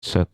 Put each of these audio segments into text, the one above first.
Set.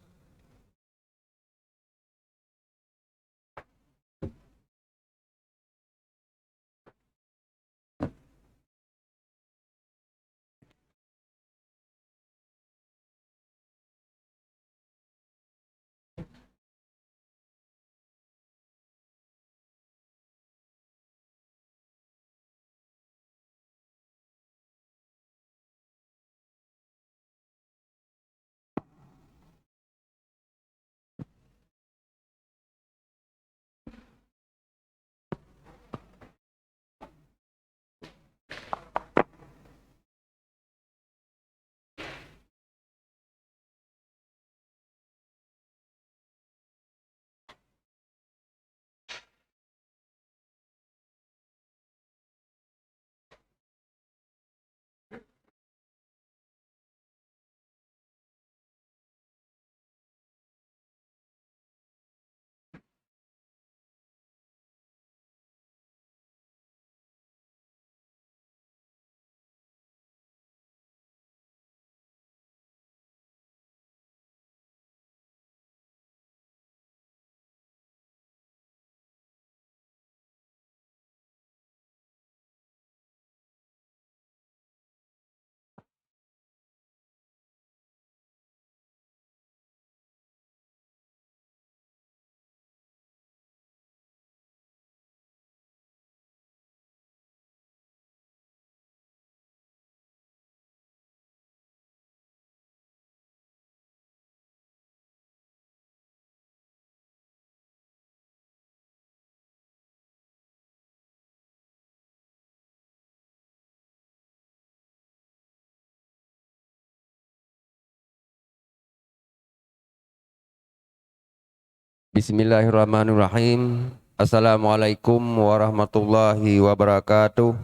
Bismillahirrahmanirrahim. Assalamualaikum warahmatullahi wabarakatuh.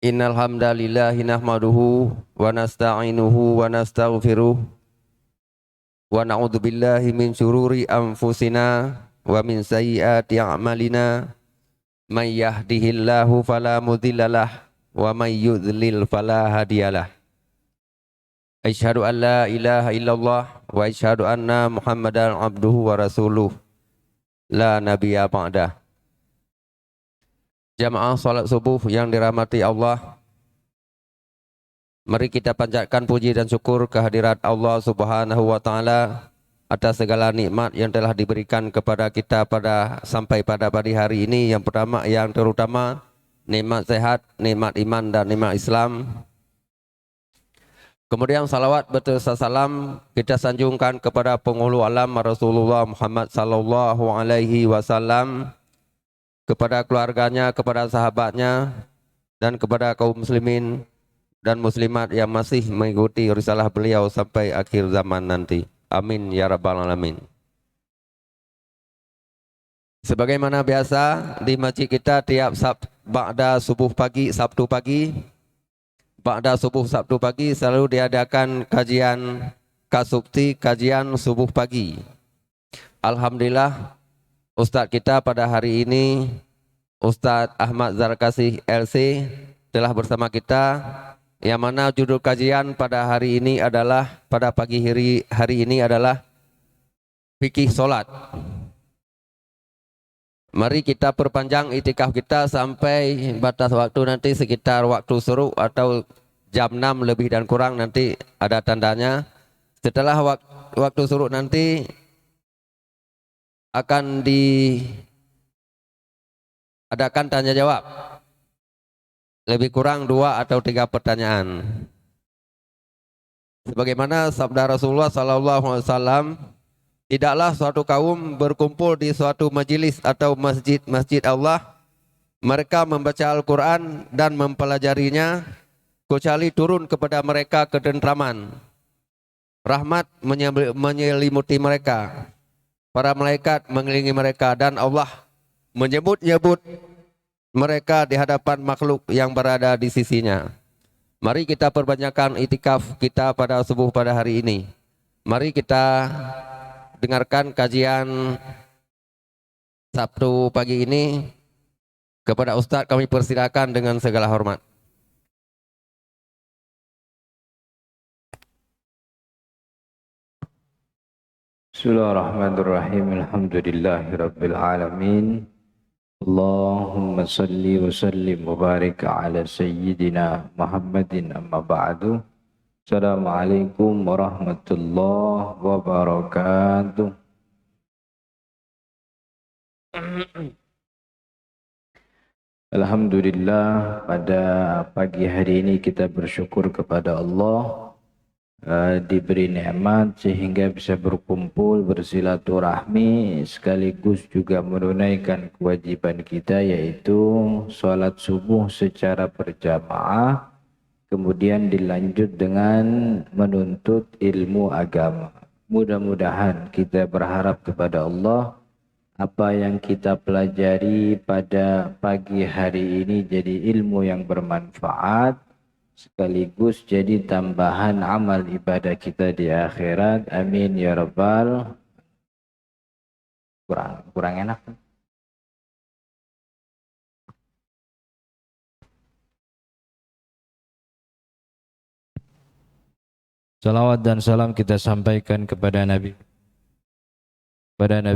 Innal hamdalillahi nahmaduhu wa nasta'inuhu wa nastaghfiruh wa na'udzu billahi min syururi anfusina wa min sayyiati a'malina. May yahdihillahu fala mudhillalah wa may yudlil fala hadiyalah. Asyhadu an la ilaha illallah wa asyhadu anna Muhammadan abduhu wa rasuluh la nabiyya ba'dah. Jamaah salat subuh yang dirahmati Allah, mari kita panjatkan puji dan syukur kehadirat Allah Subhanahu wa taala atas segala nikmat yang telah diberikan kepada kita sampai pada pagi hari ini. Yang pertama, yang terutama, nikmat sehat, nikmat iman dan nikmat Islam. Kemudian salawat beserta salam kita sanjungkan kepada penghulu alam Rasulullah Muhammad sallallahu alaihi wasallam, kepada keluarganya, kepada sahabatnya, dan kepada kaum muslimin dan muslimat yang masih mengikuti risalah beliau sampai akhir zaman nanti. Amin ya rabbal alamin. Sebagaimana biasa di masjid kita tiap ba'da subuh pagi, Sabtu pagi, ba'da subuh Sabtu pagi selalu diadakan kajian kasubti, kajian subuh pagi. Alhamdulillah, Ustadz kita pada hari ini, Ustadz Ahmad Zarkasih LC, telah bersama kita, yang mana judul kajian pada hari ini adalah, pada pagi hari ini adalah fikih solat. Mari kita perpanjang itikaf kita sampai batas waktu nanti sekitar waktu suruh atau jam 6 lebih dan kurang, nanti ada tandanya. Setelah waktu suruh nanti akan diadakan tanya jawab. Lebih kurang 2 atau 3 pertanyaan. Sebagaimana sabda Rasulullah sallallahu alaihi wasallam, tidaklah suatu kaum berkumpul di suatu majelis atau masjid Allah, mereka membaca Al-Quran dan mempelajarinya, kecuali turun kepada mereka ketentraman. Rahmat menyelimuti mereka. Para malaikat mengelilingi mereka dan Allah menyebut-nyebut mereka di hadapan makhluk yang berada di sisinya. Mari kita perbanyakkan itikaf kita pada subuh pada hari ini. Mari kita dengarkan kajian Sabtu pagi ini. Kepada Ustadz kami persilakan dengan segala hormat. Bismillahirrahmanirrahim. Alhamdulillahirabbil alamin. Allahumma salli wa sallim wa barik ala sayyidina Muhammadin amma ba'du. Assalamualaikum warahmatullahi wabarakatuh. Alhamdulillah, pada pagi hari ini kita bersyukur kepada Allah diberi nikmat sehingga bisa berkumpul bersilaturahmi sekaligus juga menunaikan kewajiban kita, yaitu sholat subuh secara berjamaah, kemudian dilanjut dengan menuntut ilmu agama. Mudah-mudahan kita berharap kepada Allah apa yang kita pelajari pada pagi hari ini jadi ilmu yang bermanfaat sekaligus jadi tambahan amal ibadah kita di akhirat. Amin ya rabbal. Kurang enak. Salawat dan salam kita sampaikan kepada Nabi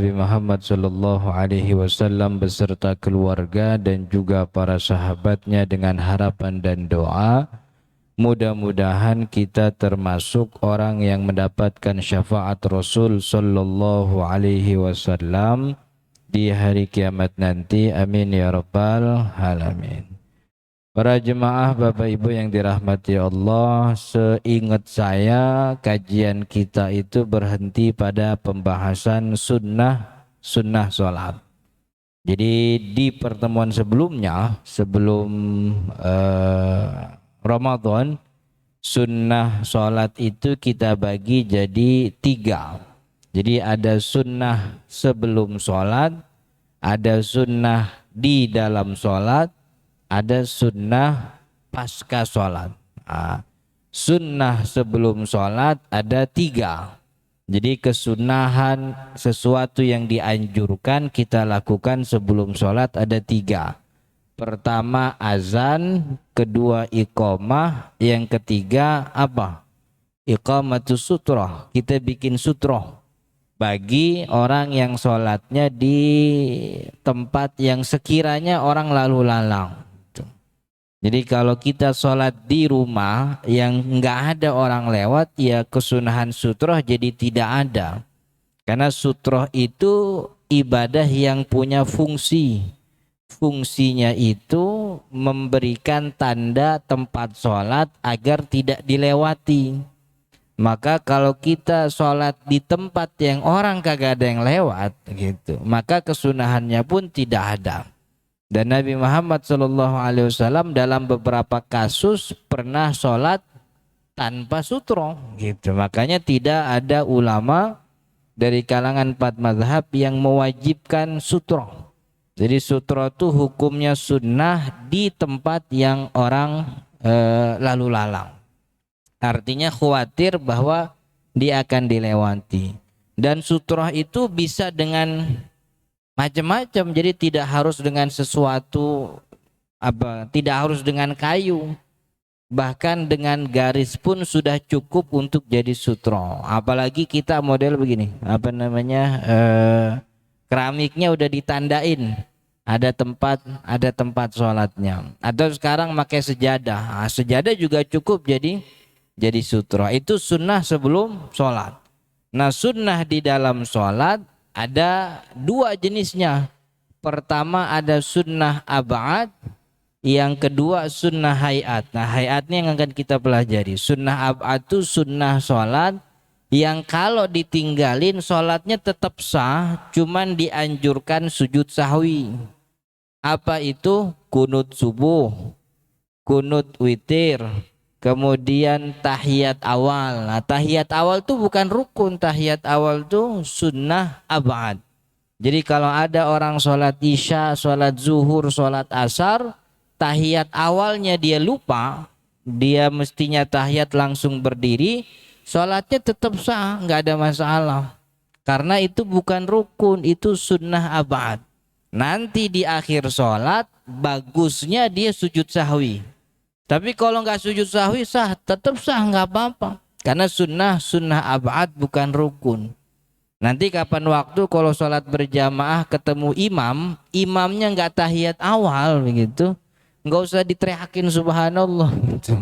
Muhammad sallallahu alaihi wasallam beserta keluarga dan juga para sahabatnya, dengan harapan dan doa mudah-mudahan kita termasuk orang yang mendapatkan syafaat Rasul sallallahu alaihi wasallam di hari kiamat nanti. Amin ya rabbal alamin. Para jemaah Bapak Ibu yang dirahmati Allah, seingat saya kajian kita itu berhenti pada pembahasan sunnah sholat. Jadi di pertemuan sebelumnya, sebelum Ramadan, sunnah sholat itu kita bagi jadi 3. Jadi ada sunnah sebelum sholat, ada sunnah di dalam sholat, ada sunnah pasca sholat. Sunnah sebelum sholat ada 3. Jadi kesunahan sesuatu yang dianjurkan kita lakukan sebelum sholat ada 3. Pertama azan, kedua iqamah, yang ketiga apa? Iqamatus sutroh. Kita bikin sutroh bagi orang yang sholatnya di tempat yang sekiranya orang lalu lalang. Jadi kalau kita sholat di rumah yang nggak ada orang lewat, ya kesunahan sutroh jadi tidak ada. Karena sutroh itu ibadah yang punya fungsi. Fungsinya itu memberikan tanda tempat sholat agar tidak dilewati. Maka kalau kita sholat di tempat yang orang kagak ada yang lewat gitu, maka kesunahannya pun tidak ada. Dan Nabi Muhammad SAW dalam beberapa kasus pernah sholat tanpa sutro gitu. Makanya tidak ada ulama dari kalangan 4 mazhab yang mewajibkan sutro. Jadi sutro itu hukumnya sunnah di tempat yang orang lalu lalang. Artinya khawatir bahwa dia akan dilewati. Dan sutro itu bisa dengan macam-macam. Jadi tidak harus dengan sesuatu tidak harus dengan kayu. Bahkan dengan garis pun sudah cukup untuk jadi sutro. Apalagi kita model begini, keramiknya udah ditandain, ada tempat sholatnya. Atau sekarang pakai sejadah. Sejadah juga cukup jadi sutro. Itu sunnah sebelum sholat. Nah, sunnah di dalam sholat ada 2 jenisnya. Pertama ada sunnah ab'ad, yang kedua sunnah hayat. Nah, hayatnya yang akan kita pelajari. Sunnah ab'ad itu sunnah sholat yang kalau ditinggalin sholatnya tetap sah, cuman dianjurkan sujud sahwi. Apa itu? Kunut subuh, kunut witir, kemudian tahiyat awal. Nah, tahiyat awal itu bukan rukun, tahiyat awal itu sunnah ab'ad. Jadi kalau ada orang sholat isya, sholat zuhur, sholat asar, tahiyat awalnya dia lupa, dia mestinya tahiyat langsung berdiri, sholatnya tetap sah, nggak ada masalah. Karena itu bukan rukun, itu sunnah ab'ad. Nanti di akhir sholat bagusnya dia sujud sahwi. Tapi kalau nggak sujud sahwi sah, tetap sah, nggak apa-apa. Karena sunnah ab'ad bukan rukun. Nanti kapan waktu kalau sholat berjamaah ketemu imam, imamnya nggak tahiyat awal begitu, nggak usah diteriakin subhanallah gitu.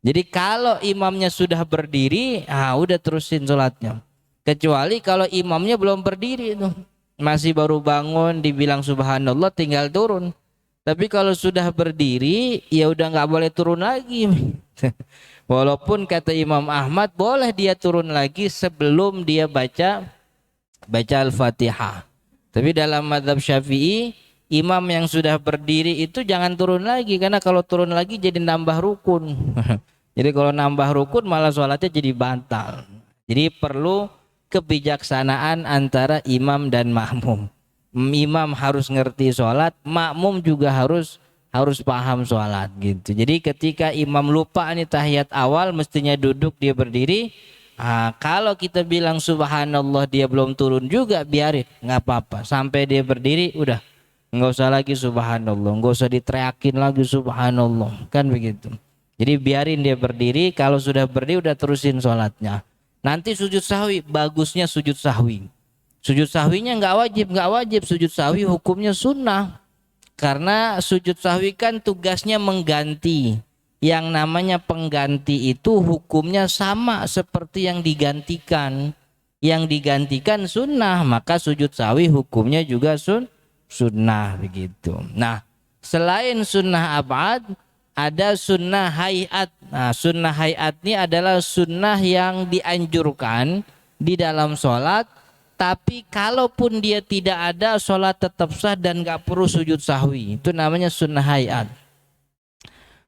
Jadi kalau imamnya sudah berdiri, udah terusin sholatnya. Kecuali kalau imamnya belum berdiri itu, masih baru bangun dibilang subhanallah tinggal turun. Tapi kalau sudah berdiri ya udah nggak boleh turun lagi. Walaupun kata Imam Ahmad boleh dia turun lagi sebelum dia baca Al-Fatihah. Tapi dalam mazhab Syafi'i, imam yang sudah berdiri itu jangan turun lagi, karena kalau turun lagi jadi nambah rukun. Jadi kalau nambah rukun malah sholatnya jadi batal. Jadi perlu kebijaksanaan antara imam dan makmum. Imam harus ngerti sholat, makmum juga harus paham sholat gitu. Jadi ketika imam lupa nih tahiyat awal, mestinya duduk dia berdiri. Kalau kita bilang subhanallah dia belum turun juga, biarin, nggak apa-apa. Sampai dia berdiri udah, nggak usah lagi subhanallah, nggak usah diteriakin lagi subhanallah, kan begitu. Jadi biarin dia berdiri. Kalau sudah berdiri udah terusin sholatnya. Nanti sujud sahwi, bagusnya sujud sahwi. Sujud sahwinya nggak wajib. Sujud sahwi hukumnya sunnah. Karena sujud sahwi kan tugasnya mengganti. Yang namanya pengganti itu hukumnya sama seperti yang digantikan. Yang digantikan sunnah, maka sujud sahwi hukumnya juga sunnah begitu. Nah, selain sunnah abad, ada sunnah hayat. Nah, sunnah hayat ini adalah sunnah yang dianjurkan di dalam sholat. Tapi kalaupun dia tidak ada, sholat tetap sah dan gak perlu sujud sahwi. Itu namanya sunnah hayat.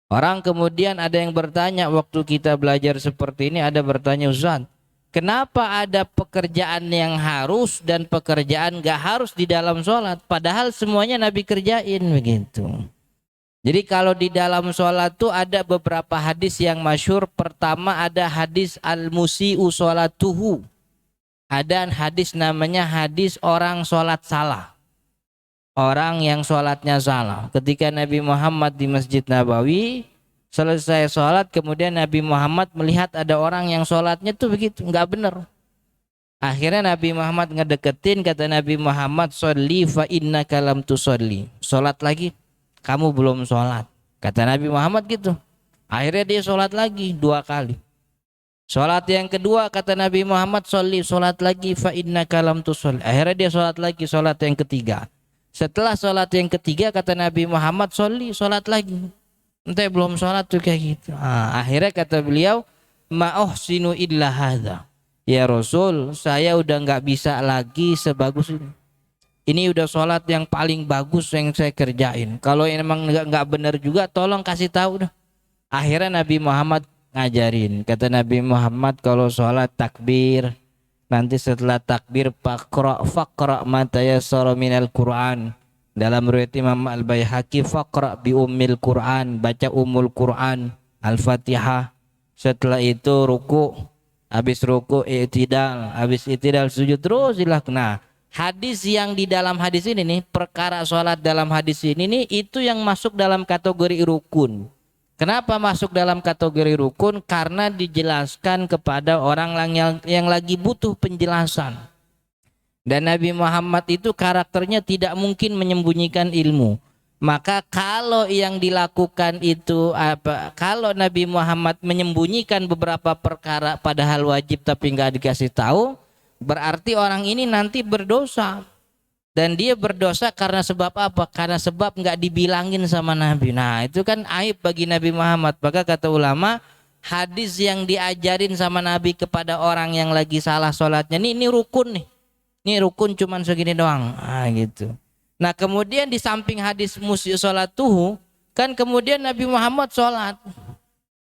Orang kemudian ada yang bertanya, waktu kita belajar seperti ini ada bertanya, Ustaz, kenapa ada pekerjaan yang harus dan pekerjaan gak harus di dalam sholat? Padahal semuanya Nabi kerjain begitu. Jadi kalau di dalam sholat tuh ada beberapa hadis yang masyhur. Pertama ada hadis al-musi'u sholatuhu. Ada hadis namanya hadis orang sholat salah. Orang yang sholatnya salah. Ketika Nabi Muhammad di Masjid Nabawi selesai sholat, kemudian Nabi Muhammad melihat ada orang yang sholatnya tuh begitu, nggak benar. Akhirnya Nabi Muhammad ngedeketin, kata Nabi Muhammad, sholli fa innaka lam tusolli. Sholat lagi, kamu belum sholat. Kata Nabi Muhammad gitu. Akhirnya dia sholat lagi 2 kali. Sholat yang kedua kata Nabi Muhammad, sholli, sholat lagi, fa innaka lam tusolli. Akhirnya dia sholat lagi, sholat yang ketiga. Setelah sholat yang ketiga kata Nabi Muhammad, sholli, sholat lagi. Entah belum sholat tuh kayak gitu. Akhirnya kata beliau, ma uhsinu illa hadza. Ya Rasul, saya udah nggak bisa lagi sebagus ini. Ini udah sholat yang paling bagus yang saya kerjain. Kalau emang nggak benar juga, tolong kasih tahu dah. Akhirnya Nabi Muhammad ngajarin. Kata Nabi Muhammad, kalau sholat takbir, nanti setelah takbir faqra ma tayassara minal Qur'an. Dalam riwayat Imam Al-Baihaqi, faqra bi ummil Qur'an, baca ummul Qur'an, Al-Fatihah. Setelah itu ruku, habis ruku i'tidal, habis i'tidal sujud, terus nah, hadis yang di dalam hadis ini nih, perkara sholat dalam hadis ini nih, itu yang masuk dalam kategori rukun. Kenapa masuk dalam kategori rukun? Karena dijelaskan kepada orang yang lagi butuh penjelasan. Dan Nabi Muhammad itu karakternya tidak mungkin menyembunyikan ilmu. Maka kalau yang dilakukan itu kalau Nabi Muhammad menyembunyikan beberapa perkara padahal wajib tapi nggak dikasih tahu, berarti orang ini nanti berdosa. Dan dia berdosa karena sebab apa? Karena sebab nggak dibilangin sama Nabi. Nah itu kan aib bagi Nabi Muhammad. Maka kata ulama, hadis yang diajarin sama Nabi kepada orang yang lagi salah sholatnya, ini rukun nih. Ini rukun cuman segini doang. Gitu. Nah kemudian di samping hadis musyi sholatuhu, kan kemudian Nabi Muhammad sholat.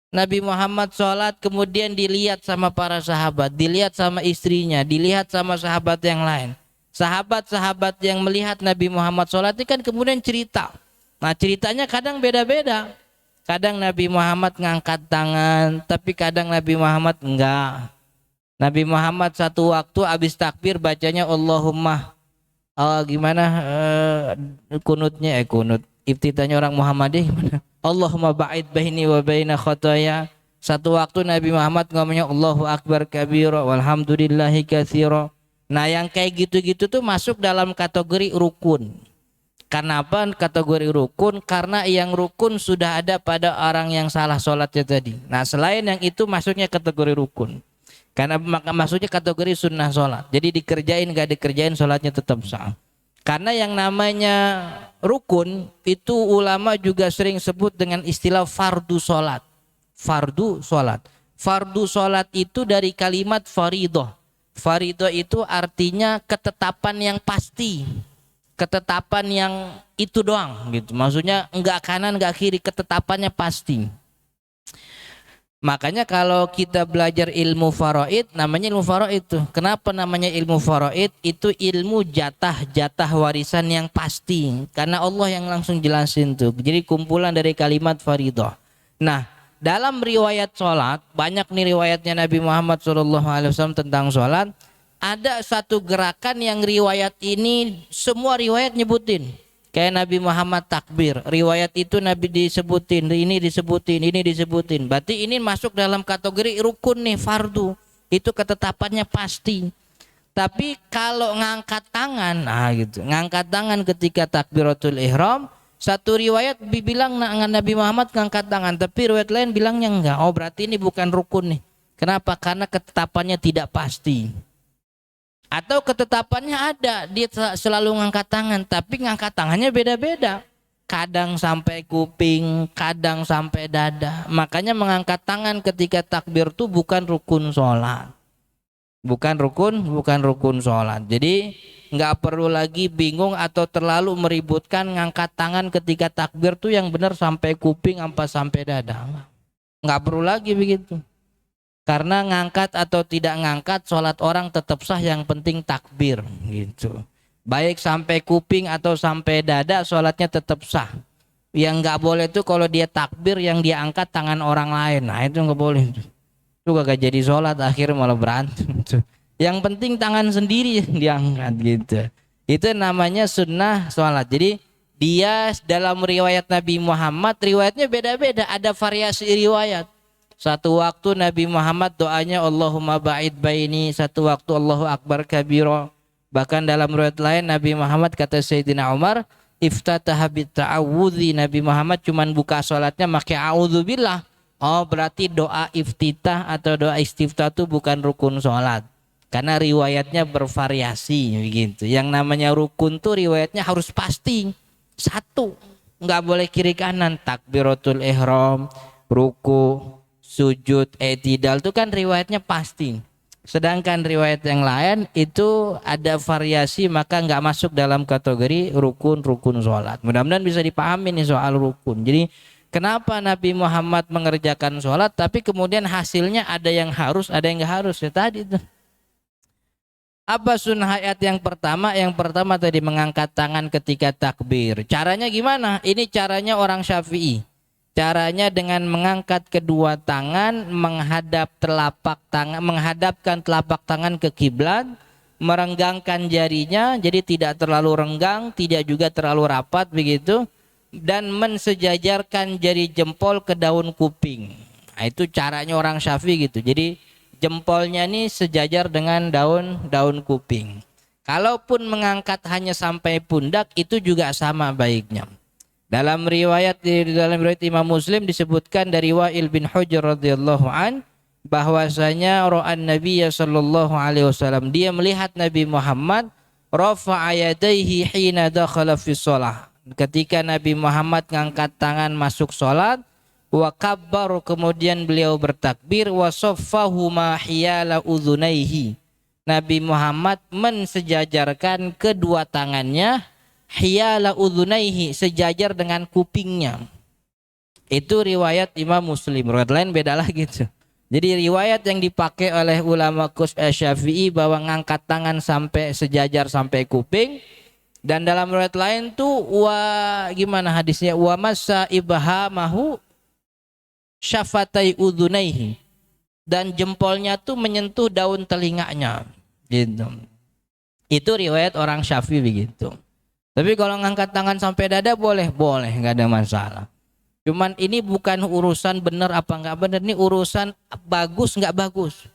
Nabi Muhammad sholat kemudian dilihat sama para sahabat, dilihat sama istrinya, dilihat sama sahabat yang lain. Sahabat-sahabat yang melihat Nabi Muhammad sholat itu kan kemudian cerita. Nah ceritanya kadang beda-beda. Kadang Nabi Muhammad ngangkat tangan, tapi kadang Nabi Muhammad enggak. Nabi Muhammad satu waktu habis takbir bacanya Allahumma kunutnya kunut. Iftitahnya orang Muhammadiyah gimana? Allahumma ba'id baini wa baina khotoya. Satu waktu Nabi Muhammad ngomongnya Allahu Akbar kabira walhamdulillahi katsira Nah yang kayak gitu-gitu tuh masuk dalam kategori rukun. Kenapa kategori rukun? Karena yang rukun sudah ada pada orang yang salah sholatnya tadi. Nah selain yang itu masuknya kategori rukun. Karena maksudnya kategori sunnah sholat. Jadi dikerjain gak dikerjain sholatnya tetap sah. Karena yang namanya rukun itu ulama juga sering sebut dengan istilah fardu sholat. Fardu sholat. Fardu sholat itu dari kalimat faridoh. Faridoh itu artinya ketetapan yang pasti. Ketetapan yang itu doang gitu. Maksudnya enggak kanan enggak kiri, ketetapannya pasti. Makanya kalau kita belajar ilmu faraid, namanya ilmu faraid itu. Kenapa namanya ilmu faraid? Itu ilmu jatah warisan yang pasti. Karena Allah yang langsung jelasin tuh. Jadi kumpulan dari kalimat faridah. Nah, dalam riwayat sholat, banyak nih riwayatnya Nabi Muhammad SAW tentang sholat. Ada satu gerakan yang riwayat ini semua riwayat nyebutin. Kayak Nabi Muhammad takbir, riwayat itu Nabi disebutin, ini disebutin. Berarti ini masuk dalam kategori rukun nih, fardu. Itu ketetapannya pasti. Tapi kalau ngangkat tangan, nah gitu, ngangkat tangan ketika takbiratul ihram, satu riwayat bilang Nabi Muhammad ngangkat tangan, tapi riwayat lain bilangnya enggak. Oh berarti ini bukan rukun nih. Kenapa? Karena ketetapannya tidak pasti. Atau ketetapannya ada, dia selalu ngangkat tangan, tapi ngangkat tangannya beda-beda. Kadang sampai kuping, kadang sampai dada. Makanya mengangkat tangan ketika takbir itu bukan rukun sholat. Bukan rukun sholat. Jadi nggak perlu lagi bingung atau terlalu meributkan ngangkat tangan ketika takbir tuh yang benar sampai kuping sampai dada. Nggak perlu lagi begitu. Karena ngangkat atau tidak ngangkat sholat orang tetap sah, yang penting takbir gitu. Baik sampai kuping atau sampai dada sholatnya tetap sah. Yang nggak boleh tuh kalau dia takbir yang dia angkat tangan orang lain. Nah itu nggak boleh. Itu gak jadi sholat, akhirnya malah berantem. Yang penting tangan sendiri diangkat gitu. Itu namanya sunnah sholat. Jadi dia dalam riwayat Nabi Muhammad, riwayatnya beda-beda, ada variasi riwayat. Satu waktu Nabi Muhammad doanya Allahumma ba'id baini, satu waktu Allahu akbar kabira. Bahkan dalam riwayat lain Nabi Muhammad kata Sayyidina Umar, iftataha bitta'awudzi, Nabi Muhammad cuman buka salatnya pakai a'udzubillah. Oh berarti doa iftitah atau doa istiftah itu bukan rukun salat. Karena riwayatnya bervariasi begitu. Yang namanya rukun tuh riwayatnya harus pasti. Satu, enggak boleh kiri kanan. Takbiratul ihram, ruku, sujud, i'tidal itu kan riwayatnya pasti. Sedangkan riwayat yang lain itu ada variasi, maka nggak masuk dalam kategori rukun sholat. Mudah-mudahan bisa dipahami nih soal rukun. Jadi kenapa Nabi Muhammad mengerjakan sholat tapi kemudian hasilnya ada yang harus, ada yang nggak harus ya tadi itu. Apa sunnah ayat yang pertama? Yang pertama tadi mengangkat tangan ketika takbir. Caranya gimana? Ini caranya orang Syafi'i. Caranya dengan mengangkat kedua tangan, menghadapkan telapak tangan ke kiblat, merenggangkan jarinya, jadi tidak terlalu renggang, tidak juga terlalu rapat begitu, dan mensejajarkan jari jempol ke daun kuping. Nah, itu caranya orang Syafi'i gitu. Jadi jempolnya ini sejajar dengan daun kuping. Kalaupun mengangkat hanya sampai pundak itu juga sama baiknya. Dalam riwayat Imam Muslim disebutkan dari Wa'il bin Hujr radhiyallahu an bahwasanya ra'an Nabi sallallahu alaihi wasallam, dia melihat Nabi Muhammad rafa'a yadayhi hina dakhala fi shalah. Ketika Nabi Muhammad ngangkat tangan masuk salat, wa kabbar, kemudian beliau bertakbir, wa saffahu ma hiyala udhunaihi. Nabi Muhammad mensejajarkan kedua tangannya hiyala udhunaihi, sejajar dengan kupingnya. Itu riwayat Imam Muslim. Riwayat lain beda lagi gitu. Jadi riwayat yang dipakai oleh ulama Syafi'i bahwa ngangkat tangan sampai sejajar sampai kuping, dan dalam riwayat lain tuh gimana hadisnya, wa massa ibhamahu syafatai udhunaihi, dan jempolnya tuh menyentuh daun telinganya gitu. Itu riwayat orang Syafi'i begitu. Tapi kalau ngangkat tangan sampai dada boleh, nggak ada masalah. Cuman ini bukan urusan benar apa nggak benar, ini urusan bagus nggak bagus.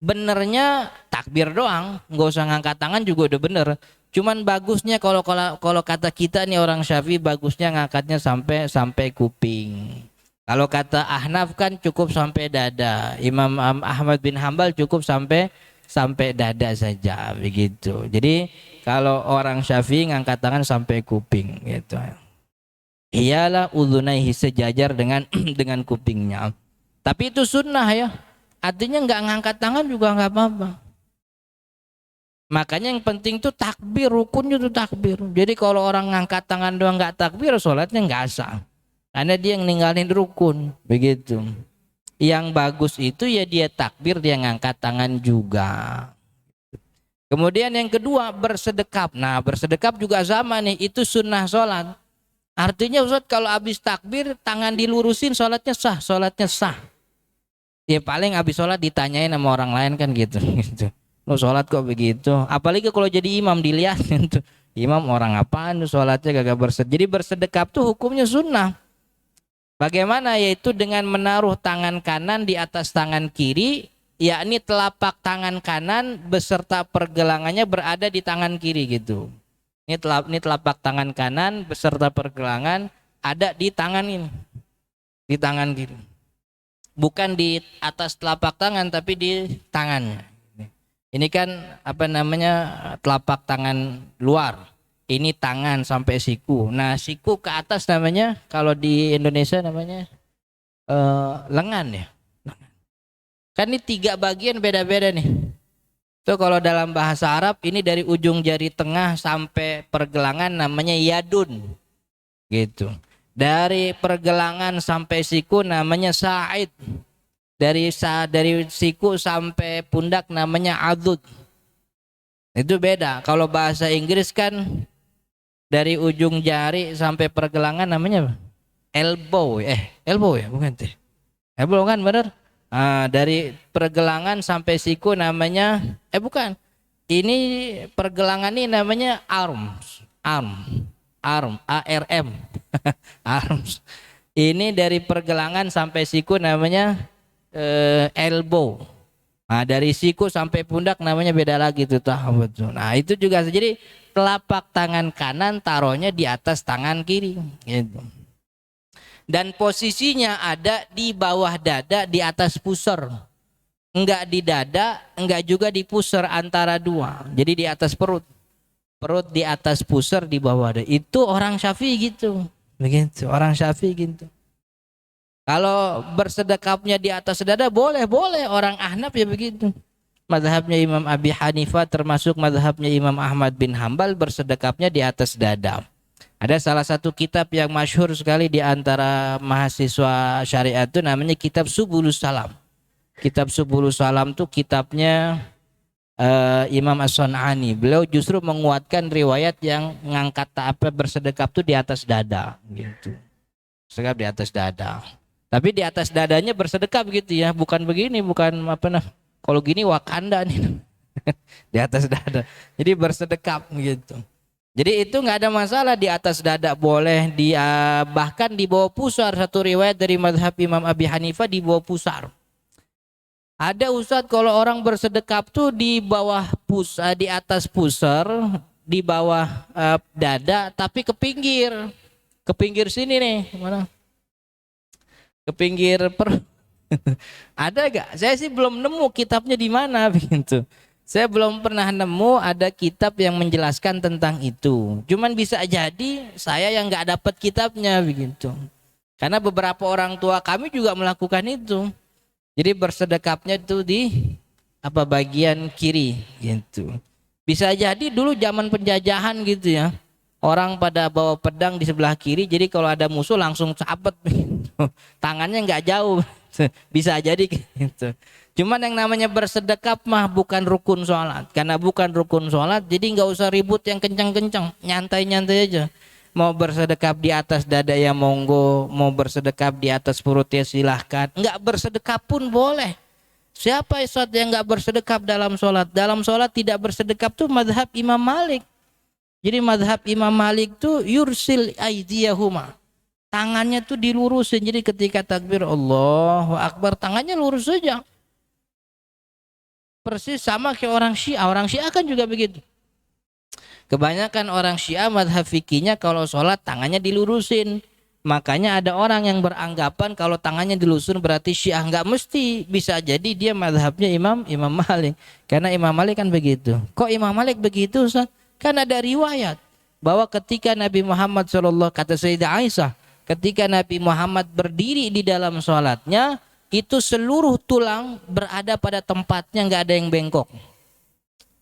benernya takbir doang, nggak usah ngangkat tangan juga udah bener. Cuman bagusnya kalau kata kita nih orang Syafi'i, bagusnya ngangkatnya sampai kuping. Kalau kata Ahnaf kan cukup sampai dada. Imam Ahmad bin Hambal cukup sampai dada saja begitu. Jadi kalau orang Syafi'i ngangkat tangan sampai kuping gitu. Iyalah udhunaihi, sejajar dengan dengan kupingnya. Tapi itu sunnah ya. Artinya nggak ngangkat tangan juga nggak apa-apa. Makanya yang penting tuh takbir, rukunnya tuh takbir. Jadi kalau orang ngangkat tangan doang nggak takbir, sholatnya nggak sah. Karena dia yang ninggalin rukun, begitu. Yang bagus itu ya dia takbir, dia ngangkat tangan juga. Kemudian yang kedua bersedekap. Nah bersedekap juga sama nih, itu sunnah sholat. Artinya Ustaz kalau habis takbir tangan dilurusin sholatnya sah, sholatnya sah. Ya paling habis sholat ditanyain sama orang lain kan gitu. Lo sholat kok begitu? Apalagi kalau jadi imam dilihatin tuh, imam orang apaan tuh sholatnya gak bersedekap. Jadi bersedekap tuh hukumnya sunnah. Bagaimana? Yaitu dengan menaruh tangan kanan di atas tangan kiri, yakni telapak tangan kanan beserta pergelangannya berada di tangan kiri gitu. Ini telapak tangan kanan beserta pergelangan ada di tangan ini, di tangan kiri. Bukan di atas telapak tangan tapi di tangannya. Ini kan apa namanya, telapak tangan luar. Ini tangan sampai siku. Nah siku ke atas namanya, kalau di Indonesia namanya lengan ya. Kan ini 3 bagian beda-beda nih. Itu kalau dalam bahasa Arab ini dari ujung jari tengah sampai pergelangan namanya yadun. Gitu. Dari pergelangan sampai siku namanya sa'id. Dari siku sampai pundak namanya adud. Itu beda. Kalau bahasa Inggris kan dari ujung jari sampai pergelangan namanya apa? Elbow. Elbow ya, bukan teh. Elbow kan bener? Dari pergelangan sampai siku namanya bukan. Ini pergelangan ini namanya arms. ARM. Arms. Ini dari pergelangan sampai siku namanya elbow. Nah, dari siku sampai pundak namanya beda lagi tuh. Nah, itu juga jadi telapak tangan kanan taruhnya di atas tangan kiri gitu. Dan posisinya ada di bawah dada, di atas pusar. Enggak di dada, enggak juga di pusar, antara dua. Jadi di atas perut. Perut di atas pusar, di bawah dada. Itu orang Syafi'i gitu. Begitu, orang Syafi'i gitu. Kalau bersedekapnya di atas dada boleh orang Ahnaf ya begitu. Mazhabnya Imam Abi Hanifah termasuk mazhabnya Imam Ahmad bin Hambal bersedekapnya di atas dada. Ada salah satu kitab yang masyhur sekali di antara mahasiswa syariat itu namanya kitab Subulus Salam. Kitab Subulus Salam itu kitabnya Imam As-Sun'ani. Beliau justru menguatkan riwayat yang ngangkat bersedekap itu di atas dada gitu. Sedekap di atas dada. Tapi di atas dadanya bersedekap gitu ya, bukan begini, bukan apa nah. Kalau gini Wakanda nih. Di atas dada. Jadi bersedekap gitu. Jadi itu nggak ada masalah, di atas dada boleh, bahkan di bawah pusar. Satu riwayat dari mazhab Imam Abi Hanifah di bawah pusar. Ada Ustadz kalau orang bersedekap tuh di bawah di atas pusar, di bawah dada, tapi ke pinggir sini nih, mana? Ke pinggir ada gak? Saya sih belum nemu kitabnya di mana begitu. Saya belum pernah nemu ada kitab yang menjelaskan tentang itu. Cuman bisa jadi saya yang nggak dapat kitabnya begitu. Karena beberapa orang tua kami juga melakukan itu. Jadi bersedekapnya itu di bagian kiri gitu. Bisa jadi dulu zaman penjajahan gitu ya. Orang pada bawa pedang di sebelah kiri, jadi kalau ada musuh langsung cabut, tangannya nggak jauh, bisa jadi gitu. Cuman yang namanya bersedekap mah bukan rukun sholat, karena bukan rukun sholat, jadi nggak usah ribut yang kencang-kencang, nyantai-nyantai aja. Mau bersedekap di atas dada ya monggo, mau bersedekap di atas perut ya silahkan, nggak bersedekap pun boleh. Siapa yang nggak bersedekap dalam sholat? Dalam sholat tidak bersedekap tuh mazhab Imam Malik. Jadi mazhab Imam Malik tuh yursil aydiyahuma. Tangannya tuh dilurusin. Jadi ketika takbir Allahu Akbar tangannya lurus saja. Persis sama kayak orang Syiah. Orang Syiah kan juga begitu. Kebanyakan orang Syiah madhab fikihnya kalau sholat tangannya dilurusin. Makanya ada orang yang beranggapan kalau tangannya dilurusin berarti Syiah. Nggak mesti, bisa jadi dia madhabnya Imam Malik. Karena Imam Malik kan begitu. Kok Imam Malik begitu, Ustaz? Kan ada riwayat bahwa ketika Nabi Muhammad SAW, kata Sayyidah Aisyah, ketika Nabi Muhammad berdiri di dalam sholatnya, itu seluruh tulang berada pada tempatnya, nggak ada yang bengkok.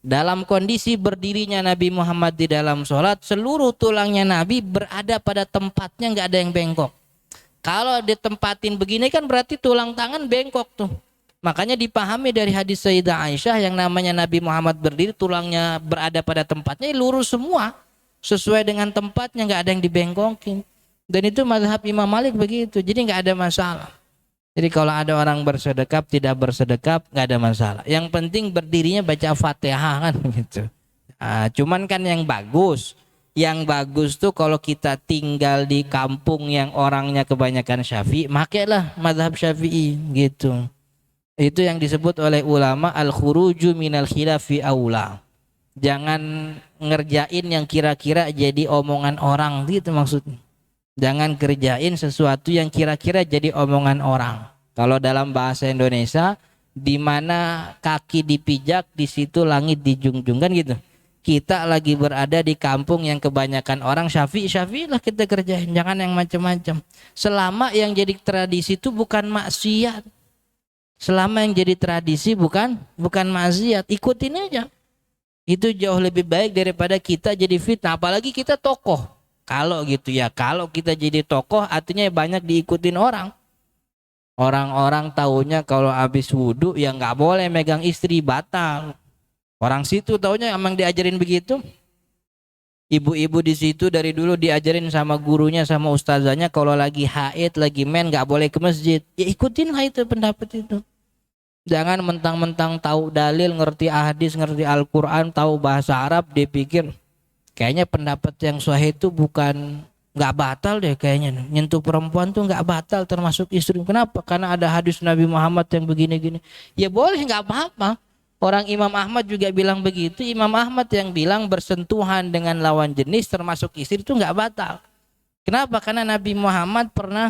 Dalam kondisi berdirinya Nabi Muhammad di dalam sholat, seluruh tulangnya Nabi berada pada tempatnya, nggak ada yang bengkok. Kalau ditempatin begini kan berarti tulang tangan bengkok tuh. Makanya dipahami dari hadis Sayyidah Aisyah yang namanya Nabi Muhammad berdiri, tulangnya berada pada tempatnya, lurus semua. Sesuai dengan tempatnya, nggak ada yang dibengkokin. Dan itu mazhab Imam Malik begitu, jadi nggak ada masalah. Jadi kalau ada orang bersedekap, tidak bersedekap, nggak ada masalah. Yang penting berdirinya baca Fatihah kan gitu. Cuman kan yang bagus tuh kalau kita tinggal di kampung yang orangnya kebanyakan Syafi'i, makailah mazhab Syafi'i gitu. Itu yang disebut oleh ulama al-khuruju minal khilafi aula. Jangan ngerjain yang kira-kira jadi omongan orang gitu maksudnya. Jangan kerjain sesuatu yang kira-kira jadi omongan orang. Kalau dalam bahasa Indonesia, di mana kaki dipijak, di situ langit dijunjung kan gitu. Kita lagi berada di kampung yang kebanyakan orang Syafi'i lah kita kerjain. Jangan yang macam-macam. Selama yang jadi tradisi itu bukan maksiat. Selama yang jadi tradisi bukan maksiat, ikutin aja. Itu jauh lebih baik daripada kita jadi fitnah. Apalagi kita tokoh. Kalau gitu ya, kalau kita jadi tokoh artinya banyak diikutin orang. Orang-orang taunya kalau habis wudhu ya nggak boleh megang istri, batal. Orang situ taunya emang diajarin begitu. Ibu-ibu di situ dari dulu diajarin sama gurunya, sama ustazanya kalau lagi haid, lagi men nggak boleh ke masjid. Ya ikutin lah itu pendapat itu. Jangan mentang-mentang tahu dalil, ngerti hadis, ngerti Al-Quran, tahu bahasa Arab, dipikir kayaknya pendapat yang sahih itu bukan, nggak batal deh kayaknya. Nyentuh perempuan tuh nggak batal termasuk istri. Kenapa? Karena ada hadis Nabi Muhammad yang begini-gini. Ya boleh, nggak apa-apa. Orang Imam Ahmad juga bilang begitu. Imam Ahmad yang bilang bersentuhan dengan lawan jenis termasuk istri itu nggak batal. Kenapa? Karena Nabi Muhammad pernah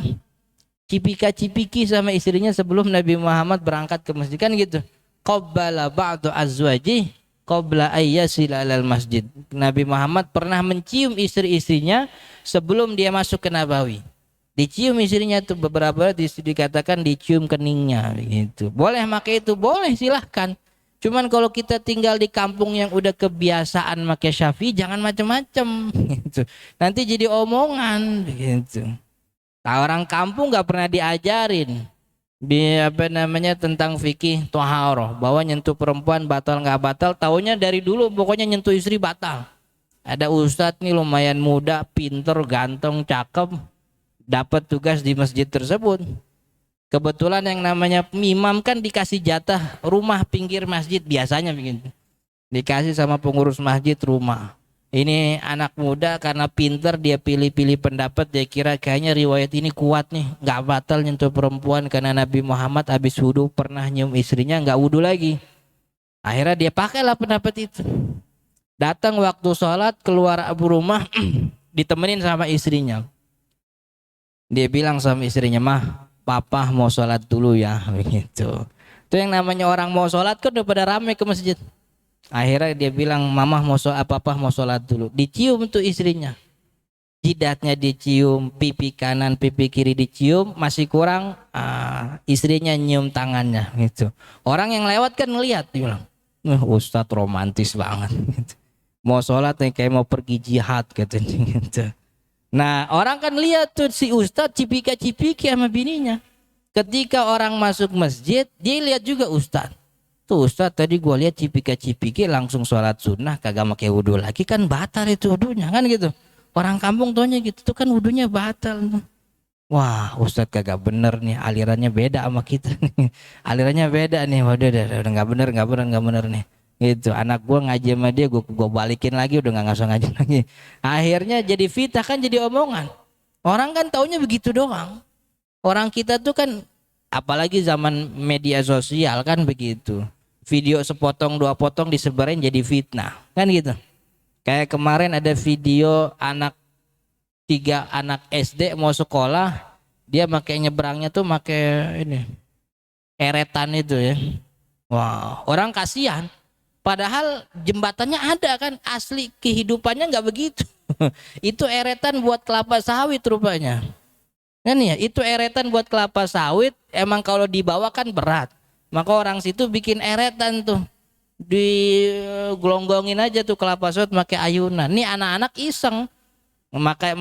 cipika-cipiki sama istrinya sebelum Nabi Muhammad berangkat ke masjid kan gitu. Qabbala ba'du azwaji qabla ayyasila alal masjid. Nabi Muhammad pernah mencium istri-istrinya sebelum dia masuk ke Nabawi. Dicium istrinya tuh beberapa dikatakan dicium keningnya begitu. Boleh pakai itu? Boleh, silahkan. Cuman kalau kita tinggal di kampung yang udah kebiasaan pakai Syafi'i, jangan macam-macam gitu. Nanti jadi omongan begitu. Nah, orang kampung nggak pernah diajarin tentang fikih toharoh, bahwa nyentuh perempuan batal nggak batal. Taunya dari dulu pokoknya nyentuh istri batal. Ada ustadz nih lumayan muda, pinter, ganteng, cakep, dapat tugas di masjid tersebut. Kebetulan yang namanya imam kan dikasih jatah rumah pinggir masjid, biasanya begitu. Dikasih sama pengurus masjid rumah. Ini anak muda karena pinter dia pilih-pilih pendapat, dia kira kayaknya riwayat ini kuat nih, nggak batal nyentuh perempuan karena Nabi Muhammad habis wudhu pernah nyium istrinya nggak wudhu lagi. Akhirnya dia pakailah pendapat itu. Datang waktu sholat keluar rumah ditemenin sama istrinya. Dia bilang sama istrinya, mah papa mau sholat dulu ya begitu. Itu yang namanya orang mau sholat kan udah pada ramai ke masjid. Akhirnya dia bilang, mama mau sholat, papa mau sholat dulu. Dicium tuh istrinya, jidatnya dicium, pipi kanan, pipi kiri dicium, masih kurang istrinya nyium tangannya gitu. Orang yang lewat kan ngeliat, dia bilang, Ustadz romantis banget gitu. Mau sholat nih kayak mau pergi jihad katanya gitu. Nah orang kan lihat tuh si Ustadz cipika-cipiki sama bininya. Ketika orang masuk masjid, dia lihat juga Ustadz. Tuh Ustadz tadi gue lihat cipika-cipiki langsung sholat sunnah kagak pakai wudhu lagi, kan batal itu wudhunya kan gitu. Orang kampung taunya gitu tuh kan wudhunya batal. Wah Ustadz kagak bener nih, alirannya beda sama kita nih. Alirannya beda nih, waduh udah nggak bener nih. Gitu, anak gue ngaji sama dia, gue balikin lagi, udah nggak ngasuh ngaji lagi. Akhirnya jadi fitnah kan, jadi omongan. Orang kan taunya begitu doang. Orang kita tuh kan apalagi zaman media sosial kan begitu. video sepotong dua potong disebarin jadi fitnah kan gitu. Kayak kemarin ada video tiga anak SD mau sekolah, dia pakai nyebrangnya tuh pakai ini eretan itu ya. Wah, orang kasihan. Padahal jembatannya ada kan, asli kehidupannya nggak begitu. Itu eretan buat kelapa sawit rupanya. Kan ya, itu eretan buat kelapa sawit, emang kalau dibawa kan berat. Maka orang situ bikin eretan tuh. Digelonggongin aja tuh kelapa sawit pakai ayunan. Nih anak-anak iseng. Memakai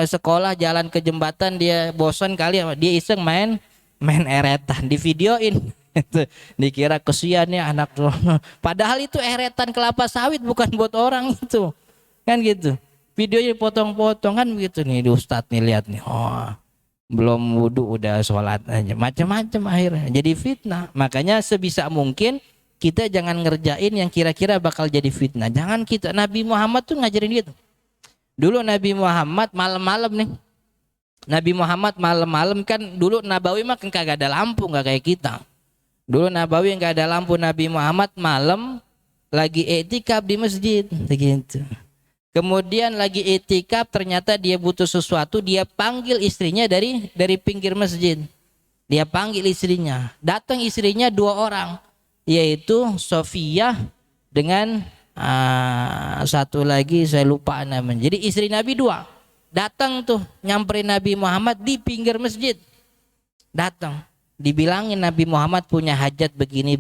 sekolah jalan ke jembatan, dia bosan kali, dia iseng main eretan, di videoin. Dikira kesian ya anak tuh. Padahal itu eretan kelapa sawit, bukan buat orang itu. Kan gitu. Videonya potong-potong kan begitu nih di Ustadz nih, lihat nih. Oh, belum wudu udah sholat aja. Macam-macam akhirnya. Jadi fitnah. Makanya sebisa mungkin kita jangan ngerjain yang kira-kira bakal jadi fitnah. Jangan kita. Nabi Muhammad tuh ngajarin gitu. Dulu Nabi Muhammad malam-malam nih. Nabi Muhammad malam-malam kan dulu Nabawi mah kan kagak ada lampu, nggak kayak kita. Dulu Nabawi nggak ada lampu, Nabi Muhammad malam lagi i'tikaf di masjid begitu. Kemudian lagi i'tikaf ternyata dia butuh sesuatu, dia panggil istrinya dari pinggir masjid. Dia panggil istrinya. Datang istrinya 2 orang, yaitu Sofiyah dengan satu lagi saya lupa namanya. Jadi istri Nabi 2. Datang tuh nyamperin Nabi Muhammad di pinggir masjid. Datang, dibilangin Nabi Muhammad punya hajat begini.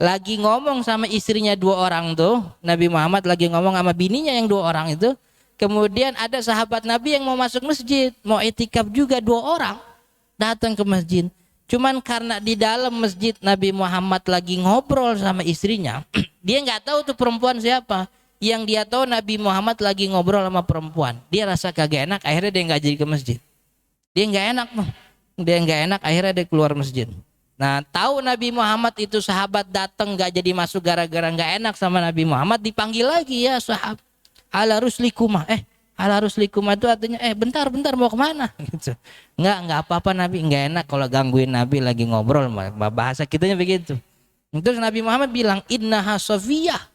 Lagi ngomong sama istrinya 2 orang tuh, Nabi Muhammad lagi ngomong sama bininya yang 2 orang itu. Kemudian ada sahabat Nabi yang mau masuk masjid, mau i'tikaf juga 2 orang. Datang ke masjid. Cuman karena di dalam masjid Nabi Muhammad lagi ngobrol sama istrinya, dia nggak tahu tuh perempuan siapa. Yang dia tahu Nabi Muhammad lagi ngobrol sama perempuan. Dia rasa kagak enak, akhirnya dia nggak jadi ke masjid. Dia nggak enak tuh. Dia nggak enak, akhirnya dia keluar masjid. Nah, tahu Nabi Muhammad itu sahabat datang nggak jadi masuk gara-gara nggak enak sama Nabi Muhammad, dipanggil lagi ya sahabat. Ala ruslikuma. Ala ruslikuma itu artinya bentar mau kemana? Gitu. Nggak apa-apa Nabi, nggak enak kalau gangguin Nabi lagi ngobrol. Bahasa kitanya begitu. Terus Nabi Muhammad bilang, innaha Sofiyah.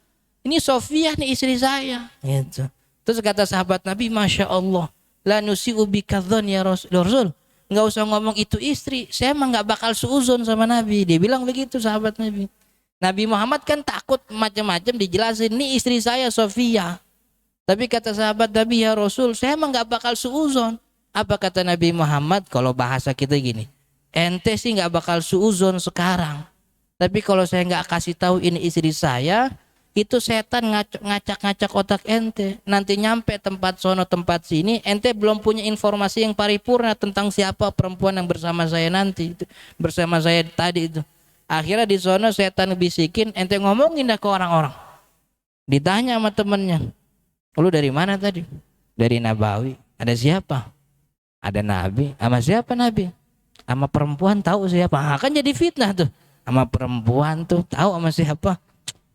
Ini Sofiyah nih istri saya. Gitu. Terus kata sahabat Nabi, Masya Allah, la nusi'u bikadzon ya Rasul. Nggak usah ngomong itu istri, saya emang nggak bakal suuzon sama Nabi. Dia bilang begitu sahabat Nabi. Nabi Muhammad kan takut macam-macam, dijelasin, ini istri saya Sofiyah. Tapi kata sahabat Nabi, ya Rasul, saya emang nggak bakal suuzon. Apa kata Nabi Muhammad? Kalau bahasa kita gini, ente sih nggak bakal suuzon sekarang. Tapi kalau saya nggak kasih tahu ini istri saya, itu setan ngacak-ngacak otak ente. Nanti nyampe tempat sono tempat sini, ente belum punya informasi yang paripurna tentang siapa perempuan yang bersama saya nanti, bersama saya tadi itu. Akhirnya di sono setan bisikin, ente ngomongin dah ke orang-orang. Ditanya sama temennya, lu dari mana tadi? Dari Nabawi. Ada siapa? Ada Nabi. Sama siapa Nabi? Sama perempuan, tahu siapa? Kan jadi fitnah tuh. Sama perempuan tuh tahu sama siapa?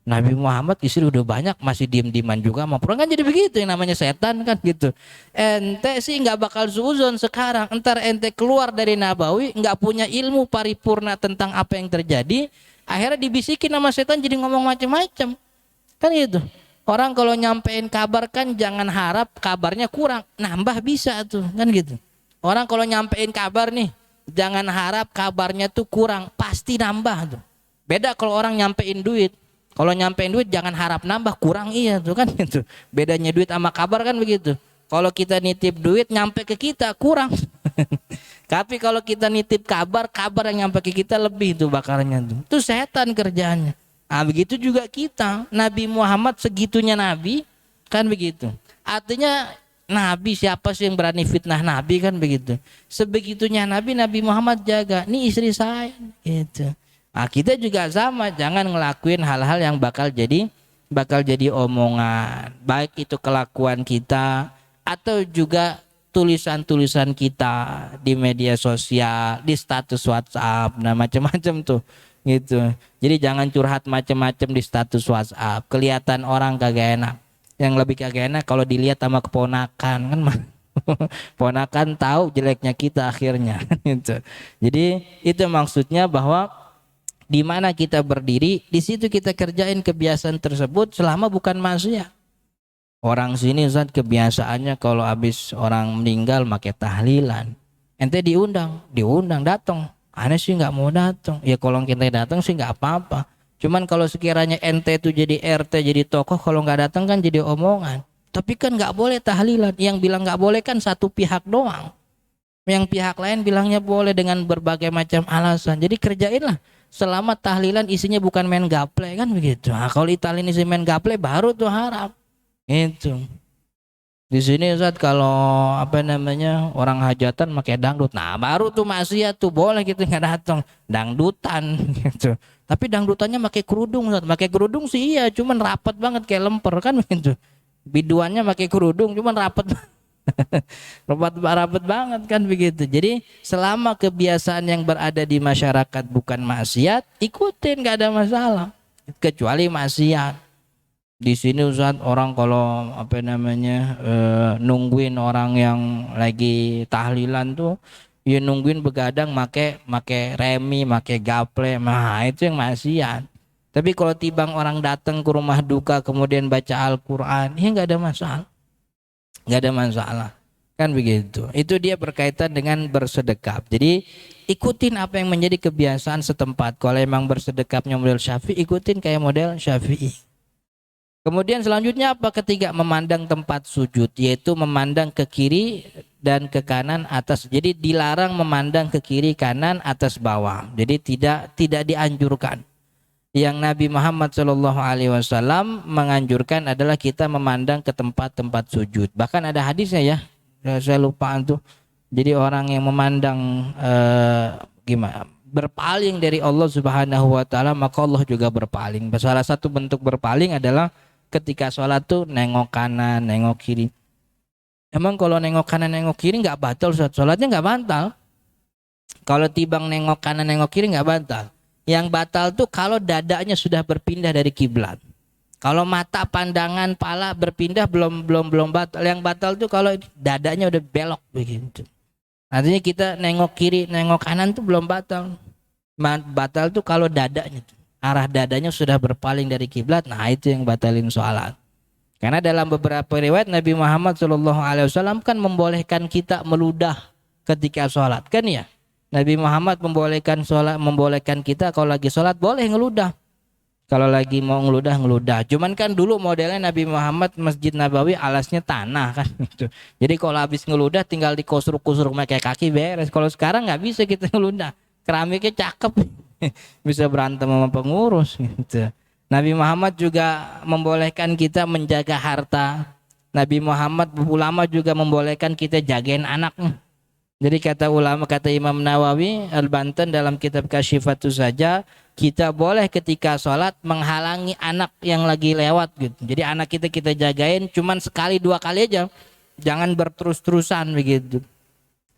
Nabi Muhammad istri udah banyak, masih diem-dieman juga sama perempuan. Kan jadi begitu, yang namanya setan kan gitu. Ente sih nggak bakal suuzon sekarang. Entar ente keluar dari Nabawi, nggak punya ilmu paripurna tentang apa yang terjadi, akhirnya dibisikin sama setan jadi ngomong macam-macam. Kan gitu. Orang kalau nyampein kabar kan jangan harap kabarnya kurang, nambah bisa tuh kan gitu. Orang kalau nyampein kabar nih, jangan harap kabarnya tuh kurang, pasti nambah tuh. Beda kalau orang nyampein duit. Kalau nyampein duit jangan harap nambah, kurang iya tuh kan gitu. Bedanya duit sama kabar kan begitu. Kalau kita nitip duit nyampe ke kita kurang. Tapi kalau kita nitip kabar yang nyampe ke kita lebih tuh bakarnya tuh. Itu setan kerjaannya. Nah, begitu juga kita. Nabi Muhammad segitunya Nabi kan begitu. Artinya Nabi, siapa sih yang berani fitnah Nabi kan begitu. Sebegitunya Nabi Muhammad jaga. Ini istri saya gitu. Nah, kita juga sama, jangan ngelakuin hal-hal yang bakal jadi omongan. Baik itu kelakuan kita atau juga tulisan-tulisan kita di media sosial, di status WhatsApp, nah macam-macam tuh gitu. Jadi jangan curhat macam-macam di status WhatsApp. Kelihatan orang kagak enak. Yang lebih kagak enak kalau dilihat sama keponakan kan. Ponakan tahu jeleknya kita akhirnya gitu. Jadi itu maksudnya bahwa Di mana kita berdiri, di situ kita kerjain kebiasaan tersebut selama bukan maksiat. Orang sini Ustaz kebiasaannya kalau habis orang meninggal pakai tahlilan. Ente diundang datang. Aneh sih nggak mau datang. Ya kalau kita datang sih nggak apa-apa. Cuman kalau sekiranya ente itu jadi RT jadi tokoh, kalau nggak datang kan jadi omongan. Tapi kan nggak boleh tahlilan. Yang bilang nggak boleh kan satu pihak doang. Yang pihak lain bilangnya boleh dengan berbagai macam alasan. Jadi kerjainlah. Selama tahlilan isinya bukan main gaple kan begitu. Nah, kalau tahlilan isi main gaple baru tuh haram. Itu. Di sini Ustaz kalau orang hajatan pakai dangdut. Nah, baru tuh maksiat tuh boleh gitu nggak datang. Dangdutan gitu. Tapi dangdutannya pakai kerudung Ustaz. Pakai kerudung sih iya, cuman rapat banget kayak lemper kan begitu. Biduannya pakai kerudung cuman rapat. rapat banget kan begitu. Jadi selama kebiasaan yang berada di masyarakat bukan maksiat, ikutin nggak ada masalah. Kecuali maksiat. Di sini Ustaz orang kalau nungguin orang yang lagi tahlilan tuh ya nungguin begadang make remi, make gaple, nah itu yang maksiat. Tapi kalau tibang orang datang ke rumah duka kemudian baca Al-Qur'an, ya nggak ada masalah. Nggak ada masalah. Kan begitu. Itu dia berkaitan dengan bersedekap. Jadi ikutin apa yang menjadi kebiasaan setempat. Kalau emang bersedekapnya model Syafi'i, ikutin kayak model Syafi'i. Kemudian selanjutnya apa? Ketiga, memandang tempat sujud, yaitu memandang ke kiri dan ke kanan atas. Jadi dilarang memandang ke kiri kanan atas bawah. Jadi tidak dianjurkan. Yang Nabi Muhammad SAW menganjurkan adalah kita memandang ke tempat-tempat sujud. Bahkan ada hadisnya ya, saya lupa tuh. Jadi orang yang memandang berpaling dari Allah Subhanahu Wa Taala, maka Allah juga berpaling. Salah satu bentuk berpaling adalah ketika sholat tuh nengok kanan, nengok kiri. Emang kalau nengok kanan, nengok kiri nggak batal, sholatnya nggak batal. Kalau tibang nengok kanan, nengok kiri nggak batal. Yang batal tuh kalau dadanya sudah berpindah dari kiblat. Kalau mata, pandangan, pala berpindah belum batal. Yang batal tuh kalau dadanya udah belok begitu. Artinya kita nengok kiri, nengok kanan tuh belum batal. Batal tuh kalau dadanya tuh. Arah dadanya sudah berpaling dari kiblat, nah itu yang batalin sholat. Karena dalam beberapa riwayat Nabi Muhammad SAW kan membolehkan kita meludah ketika sholat, kan ya? Nabi Muhammad membolehkan kita kalau lagi sholat boleh ngeludah. Kalau lagi mau ngeludah. Cuman kan dulu modelnya Nabi Muhammad Masjid Nabawi alasnya tanah kan gitu. Jadi kalau habis ngeludah tinggal dikusur-kusur pakai kaki beres. Kalau sekarang nggak bisa kita ngeludah. Keramiknya cakep. Bisa berantem sama pengurus gitu. Nabi Muhammad juga membolehkan kita menjaga harta. Nabi Muhammad ulama juga membolehkan kita jagain anak. Jadi kata ulama, kata Imam Nawawi Al-Bantan dalam kitab Kasyifatus Saja, kita boleh ketika sholat menghalangi anak yang lagi lewat gitu. Jadi anak kita jagain cuman sekali dua kali aja. Jangan berterus-terusan begitu.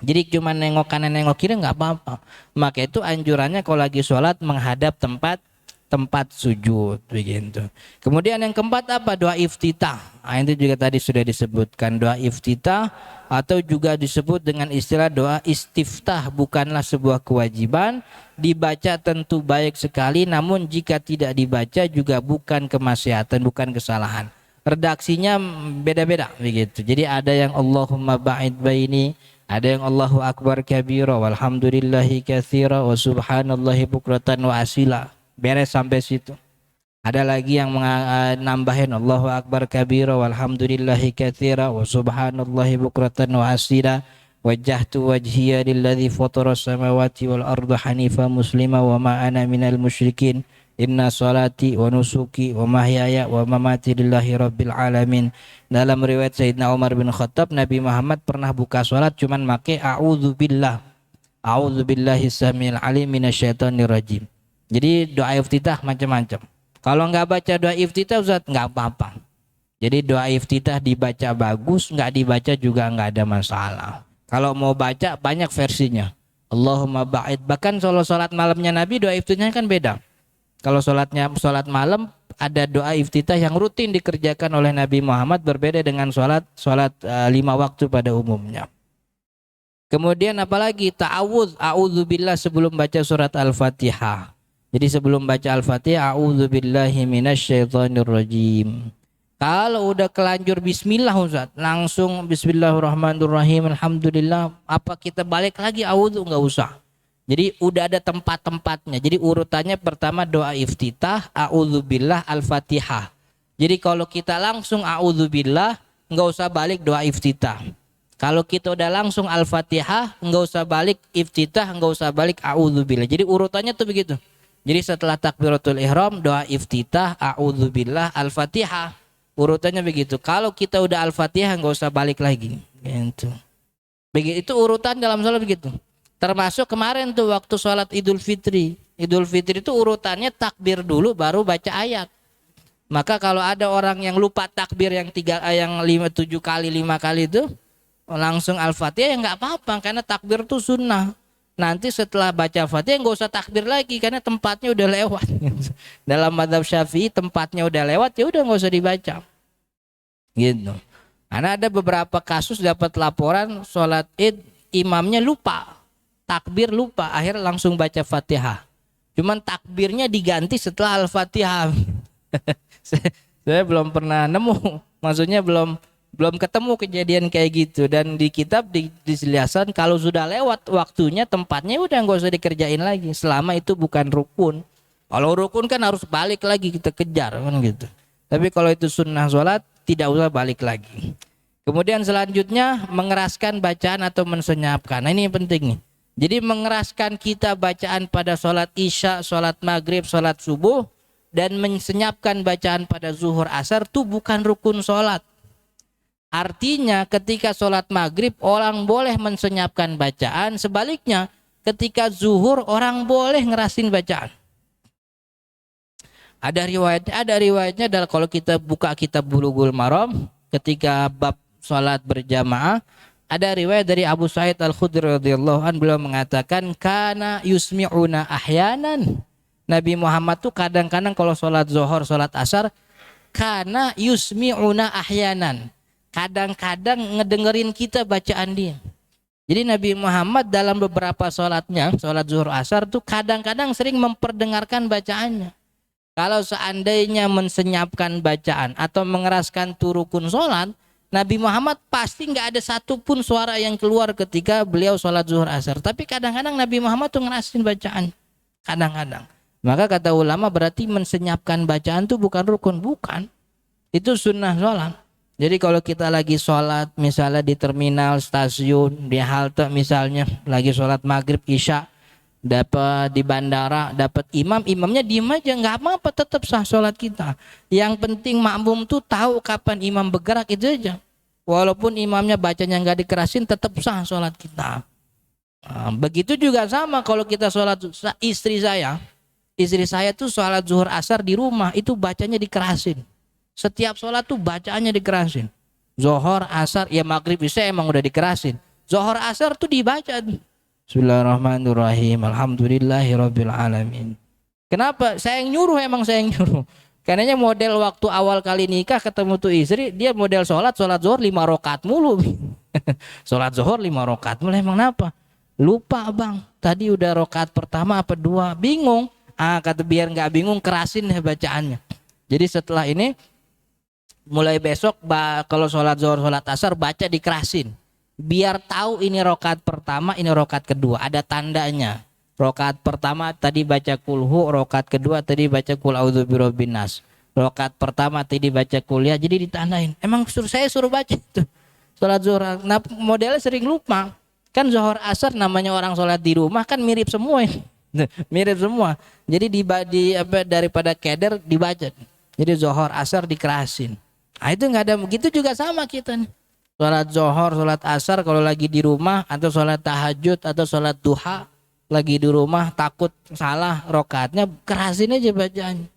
Jadi cuma nengok kanan nengok kiri nggak apa-apa. Maka itu anjurannya kalau lagi sholat menghadap tempat sujud begitu. Kemudian yang keempat apa? Doa iftitah. Nah, itu juga tadi sudah disebutkan doa iftitah atau juga disebut dengan istilah doa istiftah, bukanlah sebuah kewajiban, dibaca tentu baik sekali, namun jika tidak dibaca juga bukan kemaksiatan, bukan kesalahan. Redaksinya beda-beda begitu. Jadi ada yang Allahumma ba'id baini, ada yang Allahu akbar kabira walhamdulillahi katsira wa subhanallahi bukratan wa asila. Beres sampai situ. Ada lagi yang nambahin Allahu akbar kabira walhamdulillahi katsira wa subhanallahi bukratan wa asila. Wajjahtu wajhiya lilladzi fataras samawati wal arda hanifa muslima wa ma ana minal musyrikin. Inna salati wa nusuki wa mahyaya wa mamati lillahi rabbil alamin. Dalam riwayat Sayyidina Umar bin Khattab, Nabi Muhammad pernah buka salat cuman make a'udzubillahi samil alim minasyaitonir rajim. Jadi doa iftitah macam-macam. Kalau nggak baca doa iftitah Ustaz nggak apa-apa. Jadi doa iftitah dibaca bagus, nggak dibaca juga nggak ada masalah. Kalau mau baca banyak versinya. Allahumma ba'id. Bahkan kalau salat malamnya Nabi doa iftitahnya kan beda. Kalau salat malam ada doa iftitah yang rutin dikerjakan oleh Nabi Muhammad berbeda dengan salat 5 waktu pada umumnya. Kemudian apalagi ta'awudz, a'udzubillah sebelum baca surat Al-Fatihah. Jadi sebelum baca Al-Fatihah, a'udzubillahi minasyaitonirrajim. Kalau udah kelanjur bismillah Ustaz, langsung bismillahirrahmanirrahim, alhamdulillah, apa kita balik lagi a'udzu? Enggak usah. Jadi udah ada tempat-tempatnya. Jadi urutannya pertama doa iftitah, a'udzubillah, Al-Fatihah. Jadi kalau kita langsung a'udzubillah, enggak usah balik doa iftitah. Kalau kita udah langsung Al-Fatihah, enggak usah balik iftitah, enggak usah balik a'udzubillah. Jadi urutannya tuh begitu. Jadi setelah takbiratul ihram, doa iftitah, a'udzubillah, Al-Fatihah. Urutannya begitu. Kalau kita udah Al-Fatihah nggak usah balik lagi. Gitu. Begitu itu urutan dalam sholat begitu. Termasuk kemarin tuh waktu sholat Idul Fitri. Idul Fitri itu urutannya takbir dulu baru baca ayat. Maka kalau ada orang yang lupa takbir yang 7 kali 5 kali itu langsung Al-Fatihah ya nggak apa-apa karena takbir itu sunnah. Nanti setelah baca Fatihah nggak usah takbir lagi karena tempatnya udah lewat. Dalam mazhab Syafi'i tempatnya udah lewat ya udah nggak usah dibaca. Gitu. Karena ada beberapa kasus dapat laporan sholat Id imamnya lupa, takbir lupa, akhirnya langsung baca Fatihah. Cuman takbirnya diganti setelah Al-Fatihah. Saya belum pernah nemu, maksudnya belum ketemu kejadian kayak gitu. Dan di kitab dijelaskan kalau sudah lewat waktunya tempatnya udah nggak usah dikerjain lagi selama itu bukan rukun. Kalau rukun kan harus balik lagi kita kejar kan gitu. Tapi kalau itu sunnah sholat tidak usah balik lagi. Kemudian selanjutnya mengeraskan bacaan atau mensenyapkan. Nah ini yang penting nih. Jadi mengeraskan kita bacaan pada sholat isya, sholat maghrib, sholat subuh dan mensenyapkan bacaan pada zuhur asar itu bukan rukun sholat. Artinya ketika sholat maghrib orang boleh mensenyapkan bacaan, sebaliknya ketika zuhur orang boleh ngerasin bacaan. Ada riwayatnya adalah kalau kita buka kitab Bulughul Maram ketika bab sholat berjamaah, ada riwayat dari Abu Sa'id Al-Khudri radhiyallahu anhu, beliau mengatakan kana yusmi'una ahyanan. Nabi Muhammad tuh kadang-kadang kalau sholat zuhur, sholat asar, kana yusmi'una ahyanan. Kadang-kadang ngedengerin kita bacaan dia. Jadi Nabi Muhammad dalam beberapa sholatnya, sholat zuhur asar tuh kadang-kadang sering memperdengarkan bacaannya. Kalau seandainya mensenyapkan bacaan atau mengeraskan turukun sholat, Nabi Muhammad pasti nggak ada satupun suara yang keluar ketika beliau sholat zuhur asar. Tapi kadang-kadang Nabi Muhammad tuh ngerasin bacaan. Kadang-kadang. Maka kata ulama berarti mensenyapkan bacaan tuh bukan rukun. Bukan. Itu sunnah sholat. Jadi kalau kita lagi sholat misalnya di terminal, stasiun, di halte misalnya, lagi sholat maghrib, isya, dapat di bandara, dapat imamnya diem aja, nggak apa-apa, tetap sah sholat kita. Yang penting makmum tuh tahu kapan imam bergerak, itu aja. Walaupun imamnya bacanya nggak dikerasin, tetap sah sholat kita. Nah, begitu juga sama kalau kita sholat, istri saya tuh sholat zuhur asar di rumah itu bacanya dikerasin. Setiap sholat tuh bacaannya dikerasin. Zuhur asar, ya maghrib isya emang udah dikerasin. Zuhur asar tuh dibaca. Bismillahirrahmanirrahim. Alhamdulillahirabbil alamin. Kenapa? Saya yang nyuruh, emang saya yang nyuruh. Karena model waktu awal kali nikah ketemu tuh istri, dia model sholat zuhur 5 rakaat mulu. Sholat zuhur 5 rakaat mulu, emang kenapa? Lupa bang, tadi udah rakaat pertama apa 2, bingung. Kata biar nggak bingung kerasin deh bacaannya. Jadi setelah ini mulai besok kalau sholat zuhur, sholat asar baca dikerasin. Biar tahu ini rokaat pertama, ini rokaat kedua, ada tandanya. Rokaat pertama tadi baca kulhu, rokaat kedua tadi baca kul a'udzu birabbin nas. Rokaat pertama tadi baca kuliah, jadi ditandain. Emang saya suruh baca itu. Sholat zuhur, nah modelnya sering lupa. Kan zuhur asar namanya orang sholat di rumah kan mirip semua ya. Mirip semua. Jadi daripada keder dibaca. Jadi zuhur asar dikerasin. Nah itu nggak ada, begitu juga sama kita nih. Sholat zuhur, sholat asar kalau lagi di rumah, atau sholat tahajud atau sholat duha lagi di rumah takut salah rokaatnya, kerasin aja bacaannya.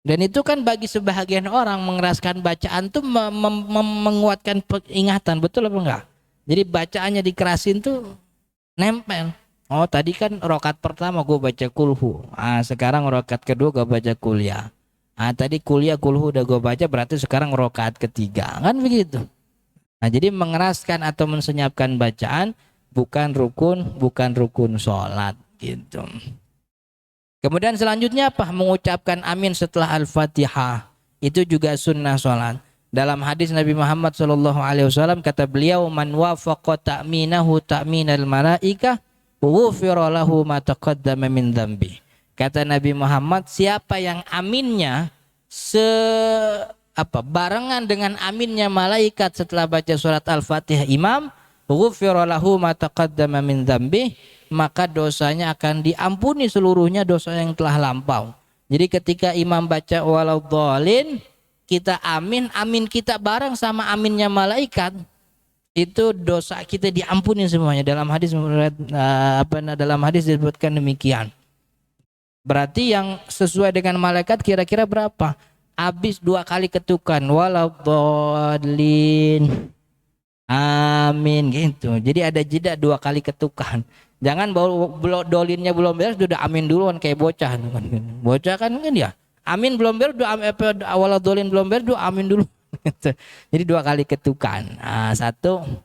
Dan itu kan bagi sebahagian orang mengeraskan bacaan tuh menguatkan ingatan, betul apa enggak? Jadi bacaannya dikerasin tuh nempel. Oh tadi kan rokaat pertama gue baca kulhu, sekarang rokaat kedua gue baca kuliah. Tadi kuliah kulhu udah gue baca, berarti sekarang rokaat ketiga, kan begitu. Nah jadi mengeraskan atau mensenyapkan bacaan bukan rukun sholat gitu. Kemudian selanjutnya apa? Mengucapkan amin setelah Al-Fatihah. Itu juga sunnah sholat. Dalam hadis Nabi Muhammad SAW kata beliau, man wafaqa ta'minahu ta'minal malaikah ghufira lahu ma taqaddama min dzambi. Kata Nabi Muhammad, siapa yang aminnya barengan dengan aminnya malaikat setelah baca surat Al-Fatihah imam, ghufira lahu ma taqaddama min dzambi, maka dosanya akan diampuni seluruhnya dosa yang telah lampau. Jadi ketika imam baca waladhdallin, kita amin, amin kita bareng sama aminnya malaikat, itu dosa kita diampuni semuanya. Dalam hadis dalam hadis disebutkan demikian. Berarti yang sesuai dengan malaikat kira-kira berapa? Habis 2 kali ketukan waladhdallin, amin gitu. Jadi ada jeda 2 kali ketukan. Jangan baru dolinnya belum beres sudah amin duluan kayak bocah. Bocah kan ya. Amin belum beres, awal dolin belum beres, amin dulu. Jadi 2 kali ketukan. 1,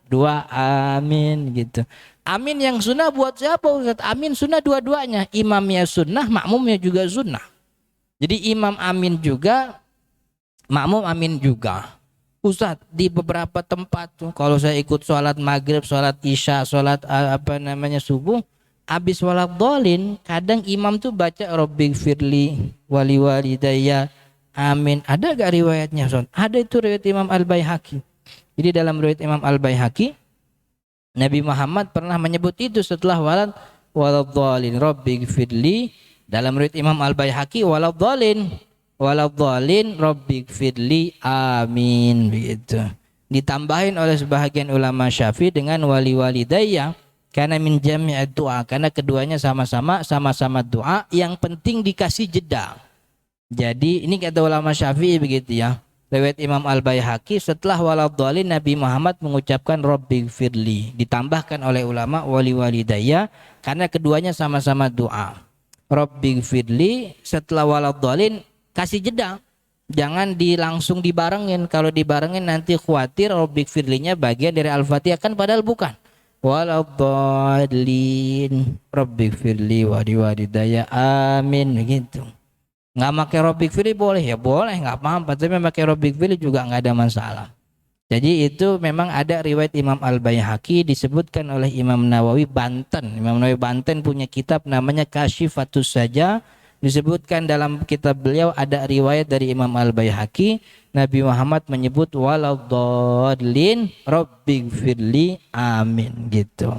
2, amin gitu. Amin yang sunnah buat siapa Ustaz? Amin sunnah dua-duanya. Imamnya sunnah, makmumnya juga sunnah. Jadi imam amin juga, makmum amin juga. Ustaz, di beberapa tempat tuh kalau saya ikut sholat maghrib, sholat isya, sholat subuh, habis waladhdallin, kadang imam tuh baca Rabbighfirli wali walidayya amin. Ada gak riwayatnya? Ada, itu riwayat Imam Al-Baihaqi. Jadi dalam riwayat Imam Al-Baihaqi, Nabi Muhammad pernah menyebut itu setelah waladhdallin Rabbighfirli. Dalam riwayat Imam Al-Baihaqi waladhdallin Rabbighfirli amin, begitu. Ditambahin oleh sebahagian ulama Syafi'i dengan wali walidayya karena min jami'ad doa, karena keduanya sama-sama doa, yang penting dikasih jeda. Jadi ini kata ulama Syafi'i begitu ya. Riwayat Imam Al-Baihaqi, setelah waladhdallin Nabi Muhammad mengucapkan Rabbighfirli, ditambahkan oleh ulama wali walidayya karena keduanya sama-sama doa. Rabbighfirli setelah waladhdallin kasih jeda. Jangan langsung dibarengin. Kalau dibarengin nanti khawatir Rabbighfirlinya bagian dari Al-Fatihah, kan padahal bukan. Waladhdallin Rabbighfirli wali walidayya amin, begitu. Nggak pakai Rabbighfirli boleh ya, boleh, nggak apa-apa, tapi pakai Rabbighfirli juga nggak ada masalah. Jadi itu memang ada riwayat Imam Al-Baihaqi, disebutkan oleh Imam Nawawi Banten. Imam Nawawi Banten punya kitab namanya Kasyifatus Saja. Disebutkan dalam kitab beliau ada riwayat dari Imam Al-Baihaqi, Nabi Muhammad menyebut waladhdallin Rabbighfirli amin, gitu.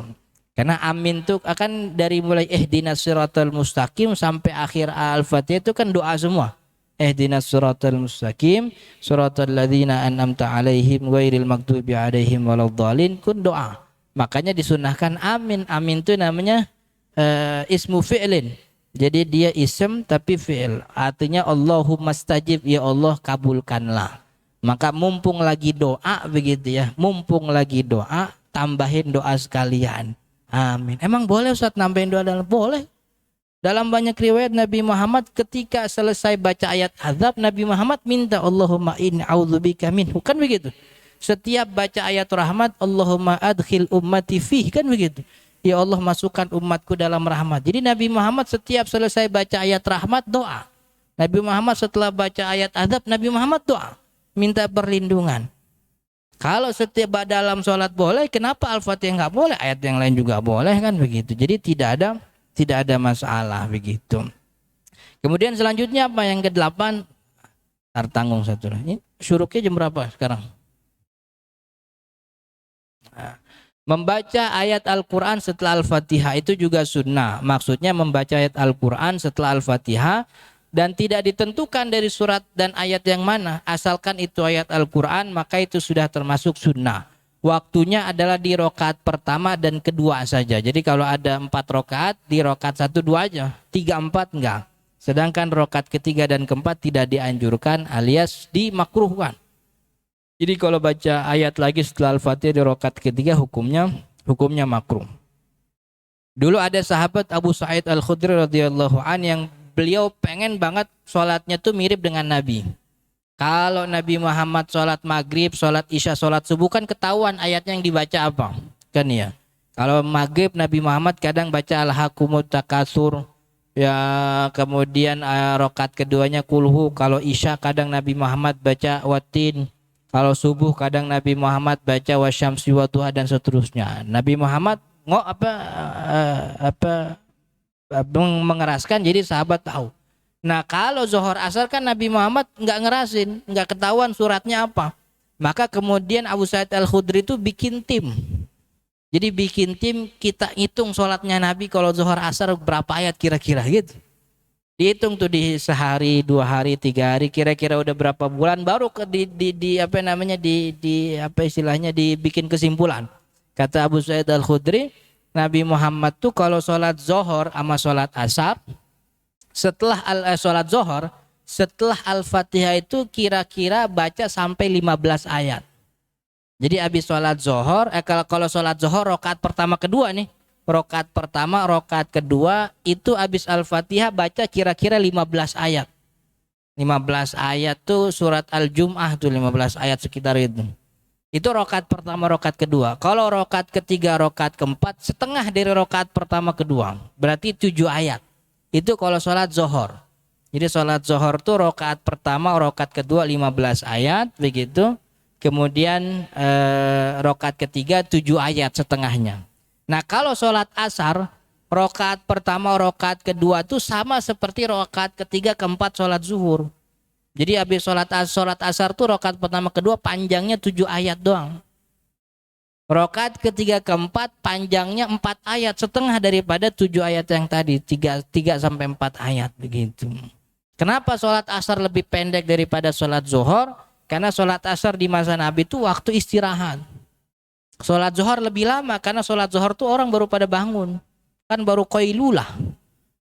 Karena amin itu akan dari mulai ihdinas siratal mustaqim sampai akhir Al-Fatihah itu kan doa semua. Ihdinas siratal mustaqim, siratal ladzina an'amta alaihim ghairil maghdubi alaihim waladhdallin, kun doa. Makanya disunahkan amin. Amin itu namanya ismu fi'lin. Jadi dia ism tapi fi'il. Artinya Allahumma stajib, ya Allah kabulkanlah. Maka mumpung lagi doa begitu ya. Mumpung lagi doa, tambahin doa sekalian. Amin. Emang boleh Ustaz nambahin doa dalam? Boleh. Dalam banyak riwayat Nabi Muhammad ketika selesai baca ayat azab, Nabi Muhammad minta Allahumma inni a'udzubika minhu, kan begitu. Setiap baca ayat rahmat, Allahumma adkhil ummati fih, kan begitu. Ya Allah masukkan umatku dalam rahmat. Jadi Nabi Muhammad setiap selesai baca ayat rahmat doa. Nabi Muhammad setelah baca ayat azab, Nabi Muhammad doa, minta perlindungan. Kalau setiap dalam sholat boleh, kenapa Al-Fatihah nggak boleh? Ayat yang lain juga boleh, kan begitu. Jadi tidak ada masalah begitu. Kemudian selanjutnya apa yang ke-8? Tanggung satu. Ini syuruknya jam berapa sekarang? Nah, membaca ayat Al-Quran setelah Al-Fatihah itu juga sunnah. Maksudnya membaca ayat Al-Quran setelah Al-Fatihah dan tidak ditentukan dari surat dan ayat yang mana, asalkan itu ayat Al-Quran, maka itu sudah termasuk sunnah. Waktunya adalah di rakaat pertama dan kedua saja. Jadi kalau ada 4 rakaat, di rakaat 1, 2 aja, 3, 4 enggak. Sedangkan rakaat ketiga dan keempat tidak dianjurkan alias dimakruhkan. Jadi kalau baca ayat lagi setelah Al-Fatihah di rakaat ketiga hukumnya makruh. Dulu ada sahabat Abu Sa'id Al-Khudri radhiyallahu an yang beliau pengen banget sholatnya tuh mirip dengan Nabi. Kalau Nabi Muhammad sholat maghrib, sholat isya, sholat subuh kan ketahuan ayatnya yang dibaca apa, kan ya. Kalau maghrib Nabi Muhammad kadang baca al-hakumut takasur, Ya, kemudian rakaat keduanya kulhu. Kalau isya kadang Nabi Muhammad baca watin. Kalau subuh kadang Nabi Muhammad baca wasyamsi wa duha dan seterusnya. Nabi Muhammad mengeraskan jadi sahabat tahu. Nah, kalau Zuhur Asar kan Nabi Muhammad nggak ngerasin, nggak ketahuan suratnya apa. Maka kemudian Abu Sa'id Al-Khudri itu bikin tim. Jadi bikin tim, kita hitung sholatnya Nabi kalau Zuhur Asar berapa ayat kira-kira gitu. Dihitung tuh di sehari, 2 hari, 3 hari, kira-kira udah berapa bulan baru dibikin kesimpulan. Kata Abu Sa'id Al-Khudri, Nabi Muhammad tuh kalau sholat Zuhur sama sholat Asar, sholat Zuhur, setelah Al-Fatihah itu kira-kira baca sampai 15 ayat. Jadi habis sholat Zuhur, kalau sholat Zuhur rakaat pertama kedua nih, rakaat pertama, rakaat kedua itu habis Al-Fatihah baca kira-kira 15 ayat. 15 ayat tuh surat Al-Jum'ah tuh 15 ayat sekitar itu. Itu rakaat pertama, rakaat kedua. Kalau rakaat ketiga, rakaat keempat, setengah dari rakaat pertama kedua. Berarti 7 ayat. Itu kalau sholat Zuhur. Jadi sholat Zuhur tuh rakaat pertama, rakaat kedua 15 ayat begitu. Kemudian rakaat ketiga 7 ayat setengahnya. Nah, kalau sholat Asar, rakaat pertama, rakaat kedua tuh sama seperti rakaat ketiga, keempat sholat Zuhur. Jadi habis sholat Asar tuh rakaat pertama kedua panjangnya 7 ayat doang. Rakaat ketiga keempat panjangnya 4 ayat, setengah daripada 7 ayat yang tadi, 3 sampai 4 ayat begitu. Kenapa sholat Asar lebih pendek daripada sholat Zuhur? Karena sholat Asar di masa Nabi itu waktu istirahat. Sholat Zuhur lebih lama karena sholat Zuhur tuh orang baru pada bangun. Kan baru qailulah.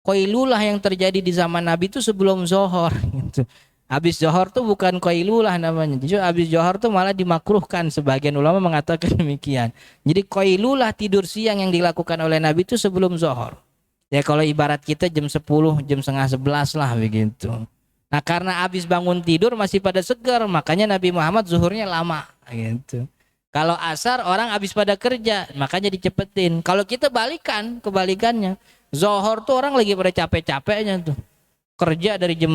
Qailulah yang terjadi di zaman Nabi itu sebelum Zuhur gitu. Habis Zuhur tuh bukan qailulah namanya. Jadi habis Zuhur tuh malah dimakruhkan, sebagian ulama mengatakan demikian. Jadi qailulah tidur siang yang dilakukan oleh Nabi itu sebelum Zuhur. Ya kalau ibarat kita jam 10, jam setengah 11 lah begitu. Nah, karena habis bangun tidur masih pada segar, makanya Nabi Muhammad zuhurnya lama gitu. Kalau Asar orang habis pada kerja, makanya dicepetin. Kalau kita kebalikannya. Zuhur tuh orang lagi pada capek-capeknya tuh. Kerja dari jam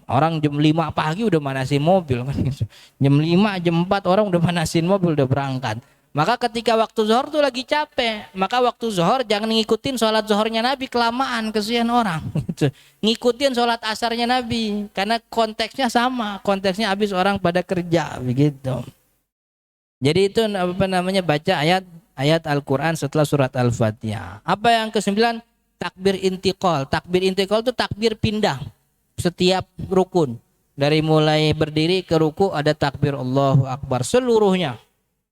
5 pagi udah manasin mobil kan gitu. Jam 5, jam 4 orang udah manasin mobil udah berangkat. Maka ketika waktu zuhur tuh lagi capek, maka waktu zuhur jangan ngikutin sholat zuhurnya Nabi, kelamaan, kesian orang gitu. Ngikutin sholat asarnya Nabi, karena konteksnya sama, konteksnya habis orang pada kerja begitu. Jadi itu baca ayat Al-Quran setelah surat Al-Fatihah. Apa yang ke-9? Takbir intiqal. Takbir intiqal itu takbir pindah setiap rukun. Dari mulai berdiri ke ruku ada takbir Allahu Akbar seluruhnya.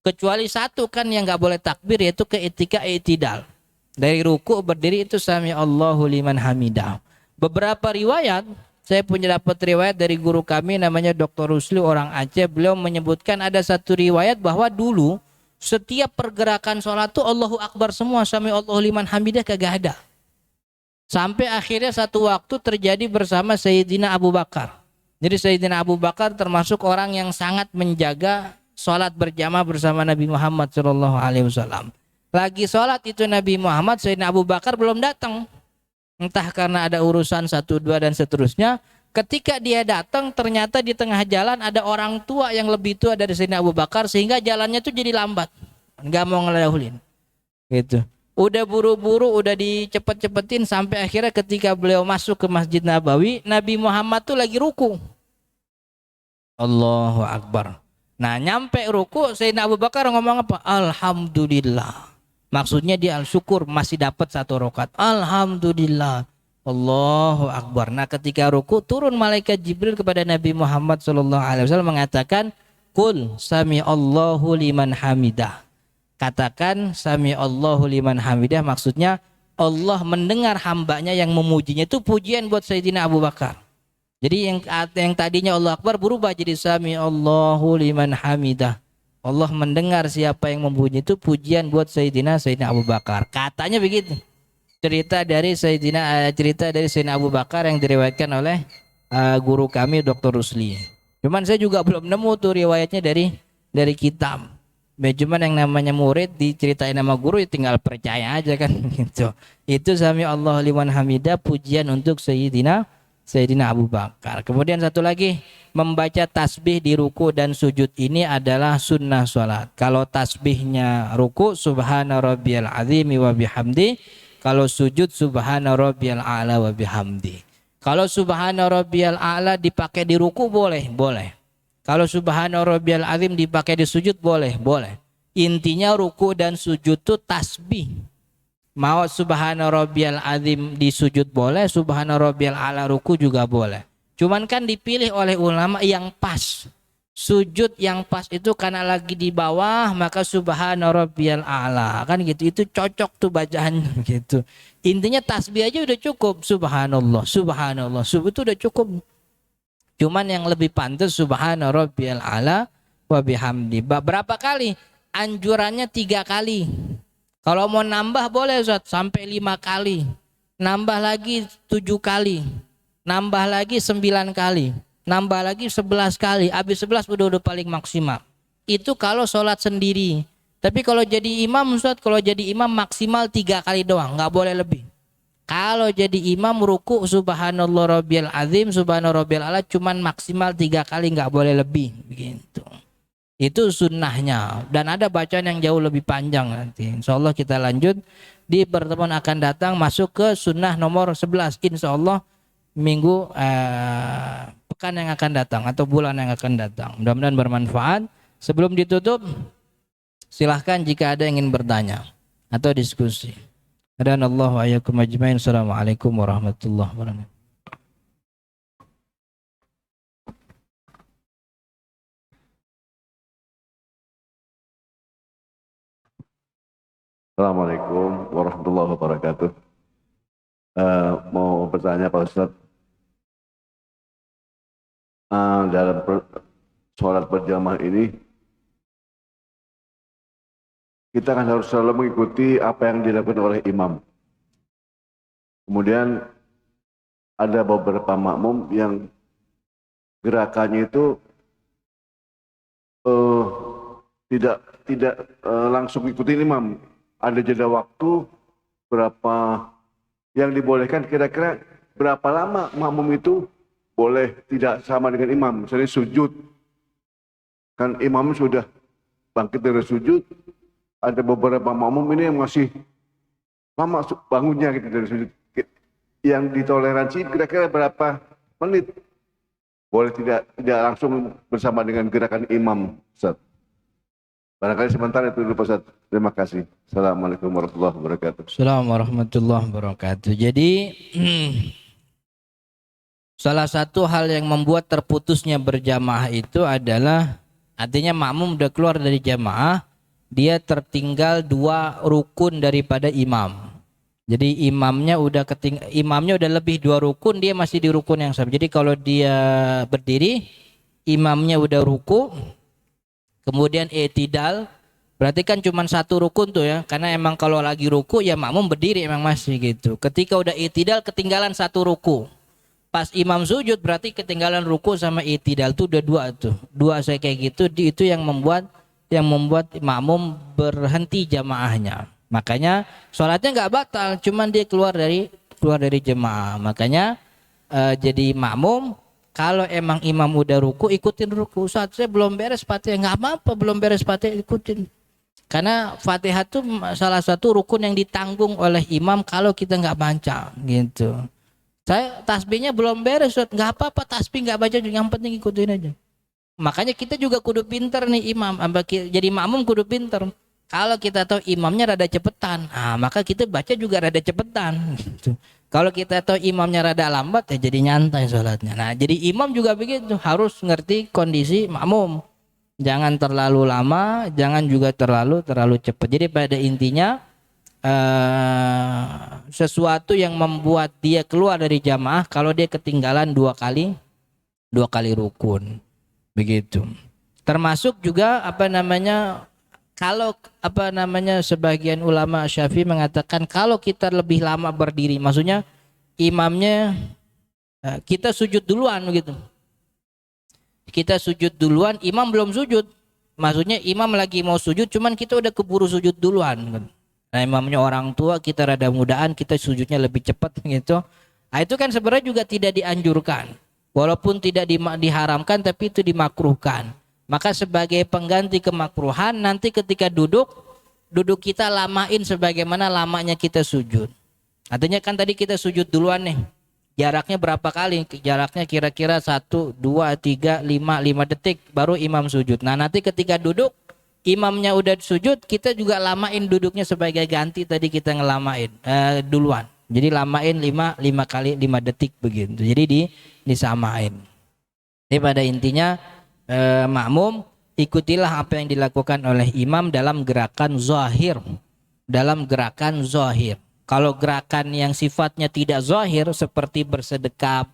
Kecuali satu kan yang nggak boleh takbir, yaitu ketika i'tidal. Dari ruku berdiri itu sami Allahu liman hamidah. Beberapa riwayat, saya punya dapat riwayat dari guru kami namanya Dr. Rusli, orang Aceh. Beliau menyebutkan ada satu riwayat bahwa dulu setiap pergerakan sholat tuh Allahu Akbar semua, sami Allahu liman hamidah kagak ada. Sampai akhirnya satu waktu terjadi bersama Sayyidina Abu Bakar. Jadi Sayyidina Abu Bakar termasuk orang yang sangat menjaga sholat berjamaah bersama Nabi Muhammad SAW. Lagi sholat itu Nabi Muhammad, Sayyidina Abu Bakar belum datang. Entah karena ada urusan 1, 2 dan seterusnya. Ketika dia datang, ternyata di tengah jalan ada orang tua yang lebih tua dari Sayyidina Abu Bakar, sehingga jalannya tuh jadi lambat, nggak mau ngelahuin. Gitu. Udah buru-buru, udah dicepet-cepetin, sampai akhirnya ketika beliau masuk ke Masjid Nabawi, Nabi Muhammad tuh lagi ruku. Allahu Akbar. Nah, nyampe ruku, Sayyidina Abu Bakar ngomong apa? Alhamdulillah. Maksudnya dia syukur masih dapat 1 rakaat. Alhamdulillah. Allahu Akbar. Nah, ketika ruku turun malaikat Jibril kepada Nabi Muhammad SAW mengatakan, Qul sami Allahu liman hamidah. Katakan sami Allahu liman hamidah, maksudnya Allah mendengar hambanya yang memujinya. Itu pujian buat Sayyidina Abu Bakar. Jadi yang tadinya Allah Akbar berubah jadi sami Allahu liman hamidah. Allah mendengar siapa yang memuji, itu pujian buat Sayyidina Abu Bakar. Katanya begitu. Cerita dari Sayyidina Abu Bakar yang diriwayatkan oleh guru kami Dr. Rusli. Cuman saya juga belum nemu tuh riwayatnya dari kitab. Cuman yang namanya murid diceritain nama guru ya tinggal percaya aja kan gitu. Itu sami Allah liman hamidah, pujian untuk Sayyidina Abu Bakar. Kemudian satu lagi, membaca tasbih di ruku dan sujud ini adalah sunnah sholat. Kalau tasbihnya ruku subhana rabbiyal azimi wa bihamdi, kalau sujud subhana rabbiyal a'la wa bihamdi. Kalau subhana rabbiyal a'la dipakai di ruku boleh, boleh. Kalau subhana rabbiyal azim dipakai di sujud boleh, boleh. Intinya ruku dan sujud itu tasbih. Mau subhana rabbiyal azim di sujud boleh, subhana rabbiyal a'la ruku juga boleh. Cuman kan dipilih oleh ulama yang pas. Sujud yang pas itu karena lagi di bawah, maka subhana rabbiyal a'la. Kan gitu, itu cocok tuh bacaan gitu. Intinya tasbih aja udah cukup. Subhanallah, subhanallah, itu udah cukup. Cuman yang lebih pantas subhana rabbiyal a'la wa bihamdi. Berapa kali? Anjurannya 3 kali. Kalau mau nambah boleh Ustaz, sampai 5 kali. Nambah lagi 7 kali. Nambah lagi 9 kali. Nambah lagi 11 kali. Habis 11 udah paling maksimal. Itu kalau sholat sendiri. Tapi kalau jadi imam Ustaz, kalau jadi imam maksimal 3 kali doang, nggak boleh lebih. Kalau jadi imam ruku subhanallah rabbiyal azim, subhanallah rabbiyal a'la cuman maksimal 3 kali, nggak boleh lebih begitu. Itu sunnahnya dan ada bacaan yang jauh lebih panjang nanti. Insyaallah kita lanjut di pertemuan akan datang masuk ke sunnah nomor 11 insyaallah minggu pekan yang akan datang atau bulan yang akan datang. Mudah-mudahan bermanfaat. Sebelum ditutup silahkan jika ada yang ingin bertanya atau diskusi. Hadanallahu wa iyyakum ajmain. Assalamualaikum warahmatullahi wabarakatuh. Assalamualaikum warahmatullahi wabarakatuh. Mau bertanya Pak Ustadz, dalam sholat berjamaah ini, kita kan harus selalu mengikuti apa yang dilakukan oleh imam. Kemudian ada beberapa makmum yang gerakannya itu tidak langsung ikuti imam. Ada jeda waktu berapa yang dibolehkan, kira-kira berapa lama makmum itu boleh tidak sama dengan imam. Misalnya sujud, kan imam sudah bangkit dari sujud, ada beberapa makmum ini yang masih lama bangunnya gitu dari sujud. Yang ditoleransi kira-kira berapa menit? Boleh tidak langsung bersama dengan gerakan imam, Ustaz. Barangkali sementara itu dulu, Ustaz. Terima kasih. Assalamualaikum warahmatullahi wabarakatuh. Assalamualaikum warahmatullahi wabarakatuh. Jadi salah satu hal yang membuat terputusnya berjamaah itu adalah artinya makmum udah keluar dari jamaah, dia tertinggal 2 rukun daripada imam. Jadi imamnya udah lebih 2 rukun, dia masih di rukun yang sama. Jadi kalau dia berdiri, imamnya udah ruku, kemudian i'tidal, berarti kan cuma 1 rukun tuh ya. Karena emang kalau lagi ruku ya makmum berdiri emang masih gitu. Ketika udah i'tidal ketinggalan 1 ruku. Pas imam sujud berarti ketinggalan ruku sama i'tidal tuh udah 2 tuh. 2 saya kayak gitu, itu yang membuat makmum berhenti jamaahnya. Makanya sholatnya nggak batal, cuman dia keluar dari jemaah. Makanya jadi makmum kalau emang imam udah ruku ikutin ruku. Saat saya belum beres Fatihah nggak apa-apa, belum beres Fatihah ikutin. Karena Fatihah itu salah satu rukun yang ditanggung oleh imam kalau kita nggak baca gitu. Saya tasbihnya belum beres, nggak apa-apa tasbih nggak baca, yang penting ikutin aja. Makanya kita juga kudu pinter nih imam, jadi makmum kudu pinter. Kalau kita tahu imamnya rada cepetan, maka kita baca juga rada cepetan. Gitu. Kalau kita tahu imamnya rada lambat, ya jadi nyantai sholatnya. Nah, jadi imam juga begitu, harus ngerti kondisi makmum. Jangan terlalu lama, jangan juga terlalu cepat. Jadi pada intinya sesuatu yang membuat dia keluar dari jamaah kalau dia ketinggalan 2 kali rukun, begitu. Termasuk juga kalau sebagian ulama Syafi'i mengatakan kalau kita lebih lama berdiri, maksudnya imamnya kita sujud duluan gitu. Kita sujud duluan, imam belum sujud. maksudnya imam lagi mau sujud, cuman kita udah keburu sujud duluan. Nah, imamnya orang tua, kita rada mudaan, kita sujudnya lebih cepat gitu. Nah, itu kan sebenarnya juga tidak dianjurkan. Walaupun tidak diharamkan, tapi itu dimakruhkan. Maka sebagai pengganti kemakruhan, nanti ketika duduk kita lamain sebagaimana lamanya kita sujud. Artinya kan tadi kita sujud duluan nih. Jaraknya berapa kali? Jaraknya kira-kira 1, 2, 3, 5 detik baru imam sujud. Nah, nanti ketika duduk, imamnya udah sujud, kita juga lamain duduknya sebagai ganti tadi kita ngelamain duluan. Jadi lamain 5 kali 5 detik begitu. Jadi disamain. Jadi pada intinya makmum ikutilah apa yang dilakukan oleh imam dalam gerakan zahir. Dalam gerakan zahir. Kalau gerakan yang sifatnya tidak zahir seperti bersedekap,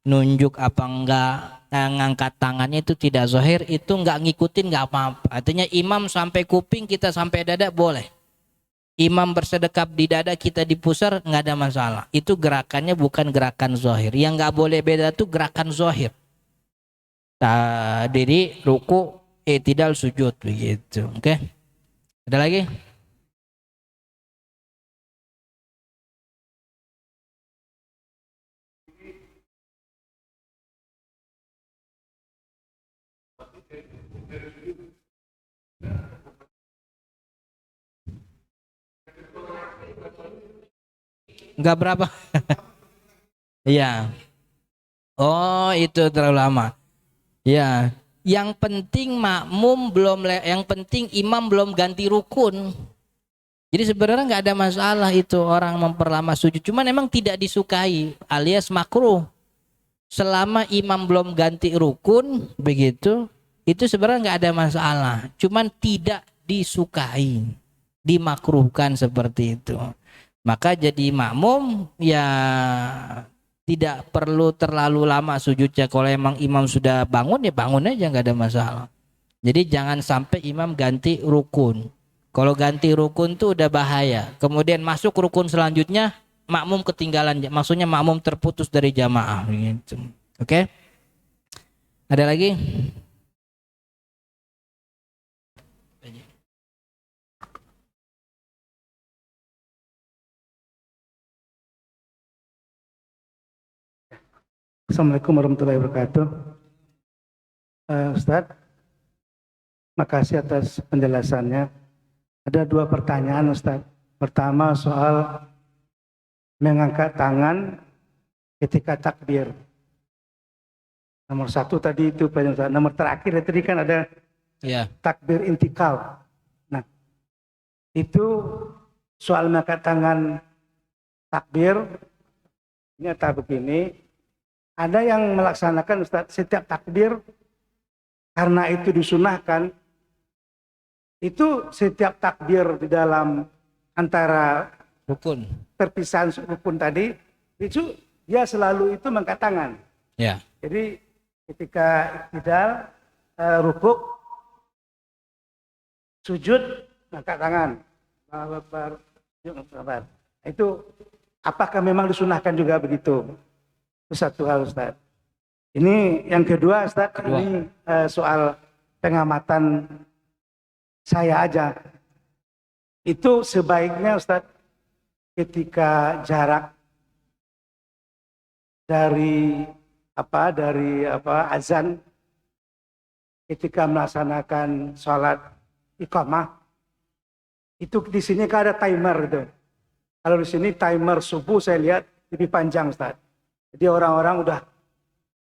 nunjuk apa enggak, ngangkat tangannya itu tidak zahir, itu enggak ngikutin enggak apa-apa. Artinya imam sampai kuping kita sampai dada boleh. Imam bersedekap di dada kita di pusar enggak ada masalah. Itu gerakannya bukan gerakan zahir. Yang enggak boleh beda itu gerakan zahir. Diri, ruku, i'tidal, sujud begitu. Oke. Ada lagi? Enggak berapa? Iya. Oh, itu terlalu lama. Ya, yang penting makmum yang penting imam belum ganti rukun. Jadi sebenarnya nggak ada masalah itu orang memperlama sujud. Cuman memang tidak disukai alias makruh. Selama imam belum ganti rukun begitu, itu sebenarnya nggak ada masalah. Cuman tidak disukai, dimakruhkan seperti itu. Maka jadi makmum ya tidak perlu terlalu lama sujudnya. Kalau emang imam sudah bangun ya bangun aja, nggak ada masalah. Jadi jangan sampai imam ganti rukun. Kalau ganti rukun tuh udah bahaya. Kemudian masuk rukun selanjutnya makmum ketinggalan. Maksudnya makmum terputus dari jamaah. Gitu. Oke? Ada lagi? Assalamualaikum warahmatullahi wabarakatuh. Ustadz, makasih atas penjelasannya. Ada 2 pertanyaan Ustadz. Pertama soal mengangkat tangan ketika takbir. Nomor 1 tadi itu Ustadz. Nomor terakhir tadi kan ada takbir intikal. Nah, itu soal mengangkat tangan takbir ini atau begini. Ada yang melaksanakan Ustadz setiap takbir karena itu disunahkan. Itu setiap takbir di dalam antara rukun perpisahan rukun tadi itu dia selalu itu mengangkat tangan. Ya. Jadi ketika iktidal, rukuk, sujud, mengangkat tangan. Itu apakah memang disunahkan juga begitu? Itu satu hal Ustaz. Ini yang kedua Ustaz, ini soal pengamatan saya aja. Itu sebaiknya Ustaz ketika jarak dari azan ketika melaksanakan sholat iqamah itu di sini kan ada timer gitu. Kalau di sini timer subuh saya lihat lebih panjang Ustaz. Jadi orang-orang udah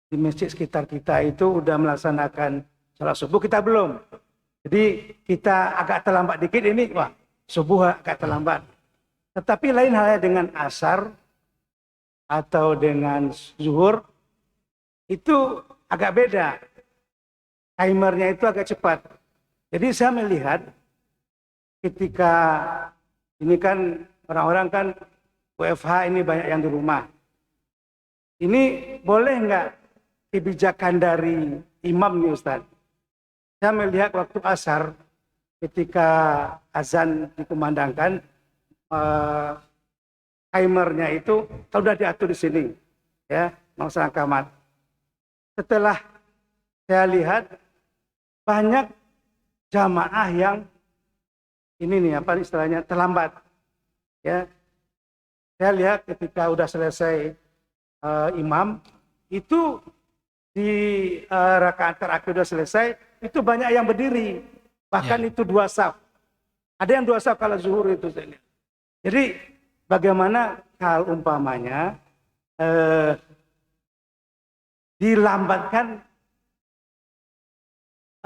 di masjid sekitar kita itu udah melaksanakan sholat subuh, kita belum. Jadi kita agak terlambat dikit ini, wah subuh agak terlambat. Tetapi lain halnya dengan asar atau dengan zuhur, itu agak beda. Timernya itu agak cepat. Jadi saya melihat ketika ini kan orang-orang kan WFH ini banyak yang di rumah. Ini boleh nggak kebijakan dari imam nih Ustaz? Saya melihat waktu asar ketika azan dikumandangkan, timernya itu sudah diatur di sini, ya, melaksanakan qamat. Setelah saya lihat banyak jamaah yang ini nih apa istilahnya terlambat. Ya, saya lihat ketika udah selesai imam itu di rakaat terakhir udah selesai, itu banyak yang berdiri, bahkan itu 2 saf. Ada yang 2 saf kalau zuhur itu saya lihat. Jadi bagaimana kalau umpamanya dilambatkan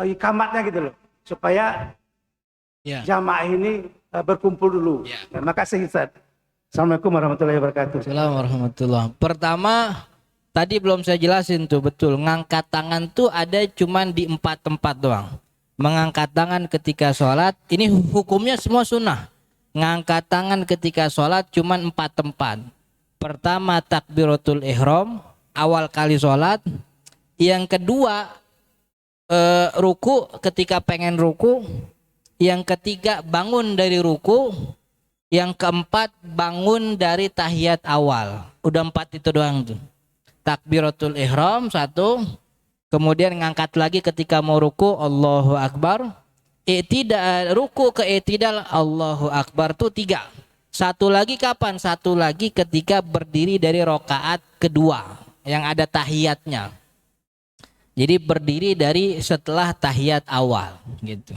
ikamatnya gitu loh, supaya jamaah ini berkumpul dulu. Terima kasih Ustaz. Assalamualaikum warahmatullahi wabarakatuh. Assalamualaikum warahmatullahi wabarakatuh. Pertama, tadi belum saya jelasin tuh betul. Ngangkat tangan tuh ada cuman di 4 tempat doang. Mengangkat tangan ketika sholat, ini hukumnya semua sunnah. Ngangkat tangan ketika sholat cuman 4 tempat. Pertama takbiratul ihram, awal kali sholat. Yang kedua ruku ketika pengen ruku. Yang ketiga bangun dari ruku. Yang keempat bangun dari tahiyat awal. Udah 4 itu doang tuh. Takbiratul ihram 1, kemudian ngangkat lagi ketika mau ruku Allahu Akbar, ruku ke i'tidal Allahu Akbar tuh 3. Satu lagi kapan? Satu lagi ketika berdiri dari rakaat kedua yang ada tahiyatnya. Jadi berdiri dari setelah tahiyat awal gitu.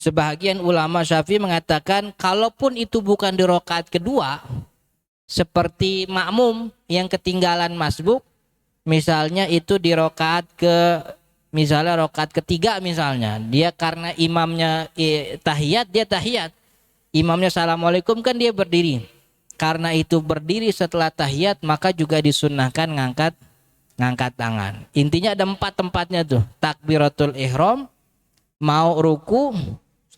Sebahagian ulama Syafi'i mengatakan kalaupun itu bukan di rakaat kedua, seperti makmum yang ketinggalan masbuk, misalnya itu di rakaat misalnya rakaat ketiga misalnya, dia karena imamnya tahiyat, dia tahiyat, imamnya assalamualaikum kan dia berdiri, karena itu berdiri setelah tahiyat maka juga disunnahkan ngangkat tangan. Intinya ada 4 tempatnya tuh, takbiratul ihram, mau ruku,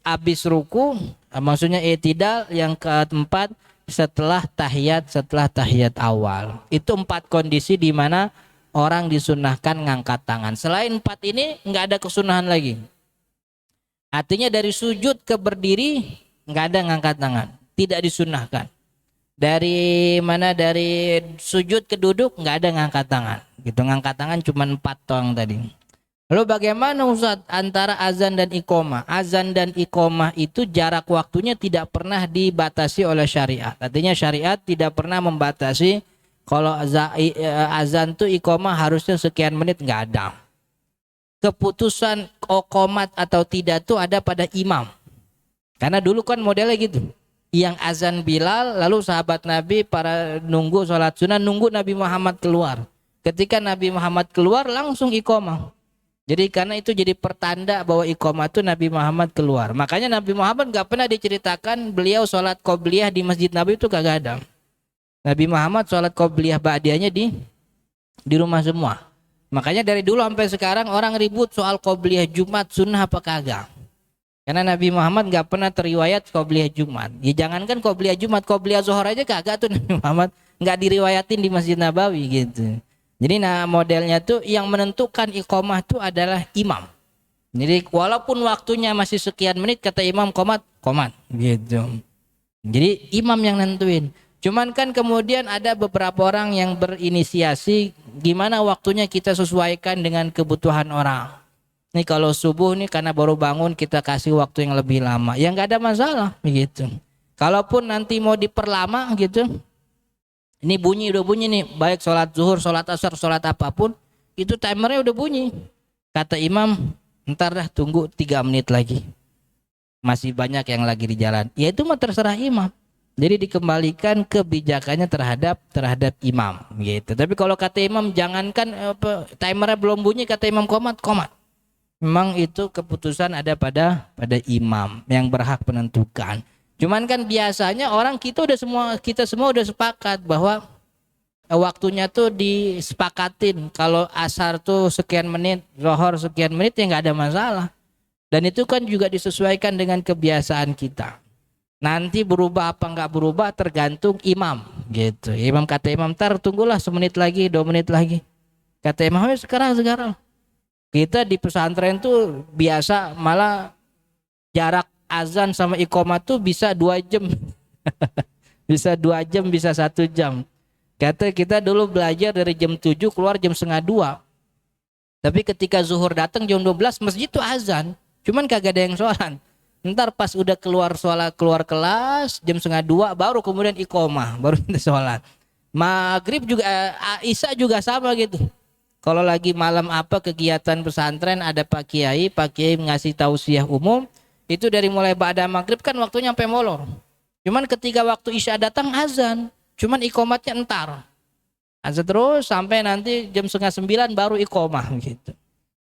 habis ruku, maksudnya i'tidal, yang keempat setelah tahiyat awal. Itu 4 kondisi di mana orang disunnahkan ngangkat tangan. Selain 4 ini nggak ada kesunahan lagi. Artinya dari sujud ke berdiri nggak ada ngangkat tangan, tidak disunnahkan. Dari sujud ke duduk nggak ada ngangkat tangan. Gitu, ngangkat tangan cuma 4 doang tadi. Lalu bagaimana Ustaz antara azan dan iqamah? Azan dan iqamah itu jarak waktunya tidak pernah dibatasi oleh syariat. Artinya syariat tidak pernah membatasi kalau azan itu iqamah harusnya sekian menit, nggak ada. Keputusan qomat atau tidak itu ada pada imam. Karena dulu kan modelnya gitu. Yang azan Bilal, lalu sahabat Nabi para nunggu sholat sunnah, nunggu Nabi Muhammad keluar. Ketika Nabi Muhammad keluar langsung iqamah. Jadi karena itu jadi pertanda bahwa iqamah itu Nabi Muhammad keluar. Makanya Nabi Muhammad gak pernah diceritakan beliau sholat qobliyah di Masjid Nabi, itu kagak ada. Nabi Muhammad sholat qobliyah ba'diyahnya di rumah semua. Makanya dari dulu sampai sekarang orang ribut soal qobliyah Jumat sunnah apa kagak. Karena Nabi Muhammad gak pernah teriwayat qobliyah Jumat. Ya jangankan qobliyah Jumat, qobliyah Zuhur aja kagak tuh Nabi Muhammad gak diriwayatin di Masjid Nabawi gitu. Jadi modelnya tuh yang menentukan iqamah tuh adalah imam. Jadi walaupun waktunya masih sekian menit, kata imam qomat gitu. Jadi imam yang nentuin. Cuman kan kemudian ada beberapa orang yang berinisiasi gimana waktunya kita sesuaikan dengan kebutuhan orang. Nih kalau subuh nih karena baru bangun kita kasih waktu yang lebih lama. Ya nggak ada masalah begitu. Kalaupun nanti mau diperlama gitu, ini udah bunyi nih, baik sholat zuhur, sholat asar, sholat apapun, itu timernya udah bunyi. Kata imam, ntar dah tunggu 3 menit lagi. Masih banyak yang lagi di jalan. Ya itu mah terserah imam. Jadi dikembalikan kebijakannya terhadap imam gitu. Tapi kalau kata imam jangankan timernya belum bunyi, kata imam qomat. Memang itu keputusan ada pada imam yang berhak menentukan. Cuman kan biasanya orang kita semua udah sepakat bahwa waktunya tuh disepakatin. Kalau asar tuh sekian menit, zuhur sekian menit, ya nggak ada masalah. Dan itu kan juga disesuaikan dengan kebiasaan kita. Nanti berubah apa nggak berubah tergantung imam gitu. Imam kata imam, ntar tunggulah 1 menit lagi, 2 menit lagi. Kata imam, sekarang. Kita di pesantren tuh biasa malah jarak azan sama iqamah tuh bisa 2 jam. Bisa 2 jam, bisa 1 jam. Kata kita dulu belajar dari jam 7 keluar jam 1:30. Tapi ketika zuhur datang jam 12 masjid tuh azan. cuman kagak ada yang sholat. Ntar pas udah keluar sholat, keluar kelas jam 1:30 baru kemudian iqomah, baru kita sholat. Maghrib juga, Isya juga sama gitu. Kalau lagi malam apa kegiatan pesantren ada Pak Kiai ngasih tausiah umum, itu dari mulai ba'da maghrib kan waktunya sampai molor. Cuman ketika waktu Isya datang azan, cuman iqomatnya entar. Azan terus sampai nanti jam 8:30 baru iqomah gitu.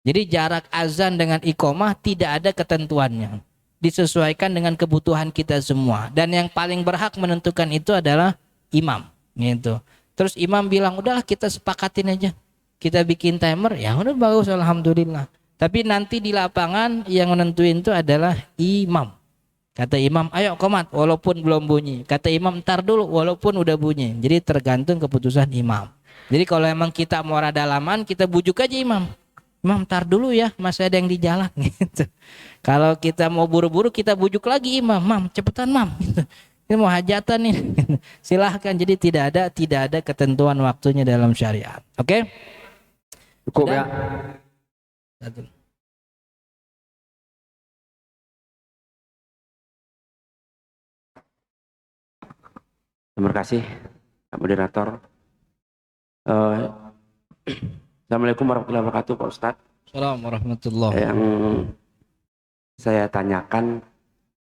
Jadi jarak azan dengan iqomah tidak ada ketentuannya. Disesuaikan dengan kebutuhan kita semua. Dan yang paling berhak menentukan itu adalah imam gitu. Terus imam bilang, udahlah kita sepakatin aja. Kita bikin timer, ya udah bagus alhamdulillah. Tapi nanti di lapangan yang menentuin itu adalah imam. Kata imam, ayo qomat walaupun belum bunyi. Kata imam, ntar dulu walaupun udah bunyi. Jadi tergantung keputusan imam. Jadi kalau emang kita mau rada laman, kita bujuk aja imam. Imam ntar dulu ya, masih ada yang di jalan gitu. Kalau kita mau buru-buru kita bujuk lagi imam, mam cepetan mam gitu. Ini mau hajatan nih. Silahkan. Jadi tidak ada ketentuan waktunya dalam syariat. Oke? Cukup ya. Satu. Terima kasih Pak Moderator. Assalamualaikum warahmatullahi wabarakatuh Pak Ustadz. Assalamualaikum warahmatullahi wabarakatuh. Yang saya tanyakan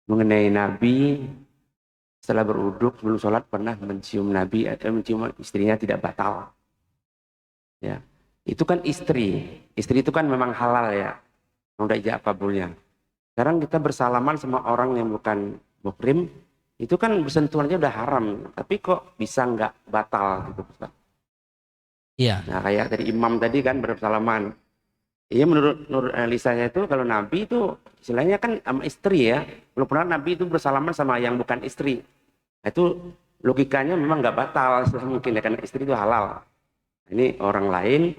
mengenai Nabi setelah beruduk sebelum sholat pernah mencium Nabi atau mencium istrinya tidak batal. Ya, itu kan istri itu kan memang halal ya, udah ijab kabulnya. Sekarang kita bersalaman sama orang yang bukan muhrim, itu kan bersentuhannya udah haram, tapi kok bisa nggak batal gitu Ustaz? Iya. Nah kayak dari imam tadi kan bersalaman. Iya menurut analisanya itu kalau Nabi itu istilahnya kan sama istri ya. Belum pernah Nabi itu bersalaman sama yang bukan istri. Nah, itu logikanya memang nggak batal mungkin ya karena istri itu halal. Ini orang lain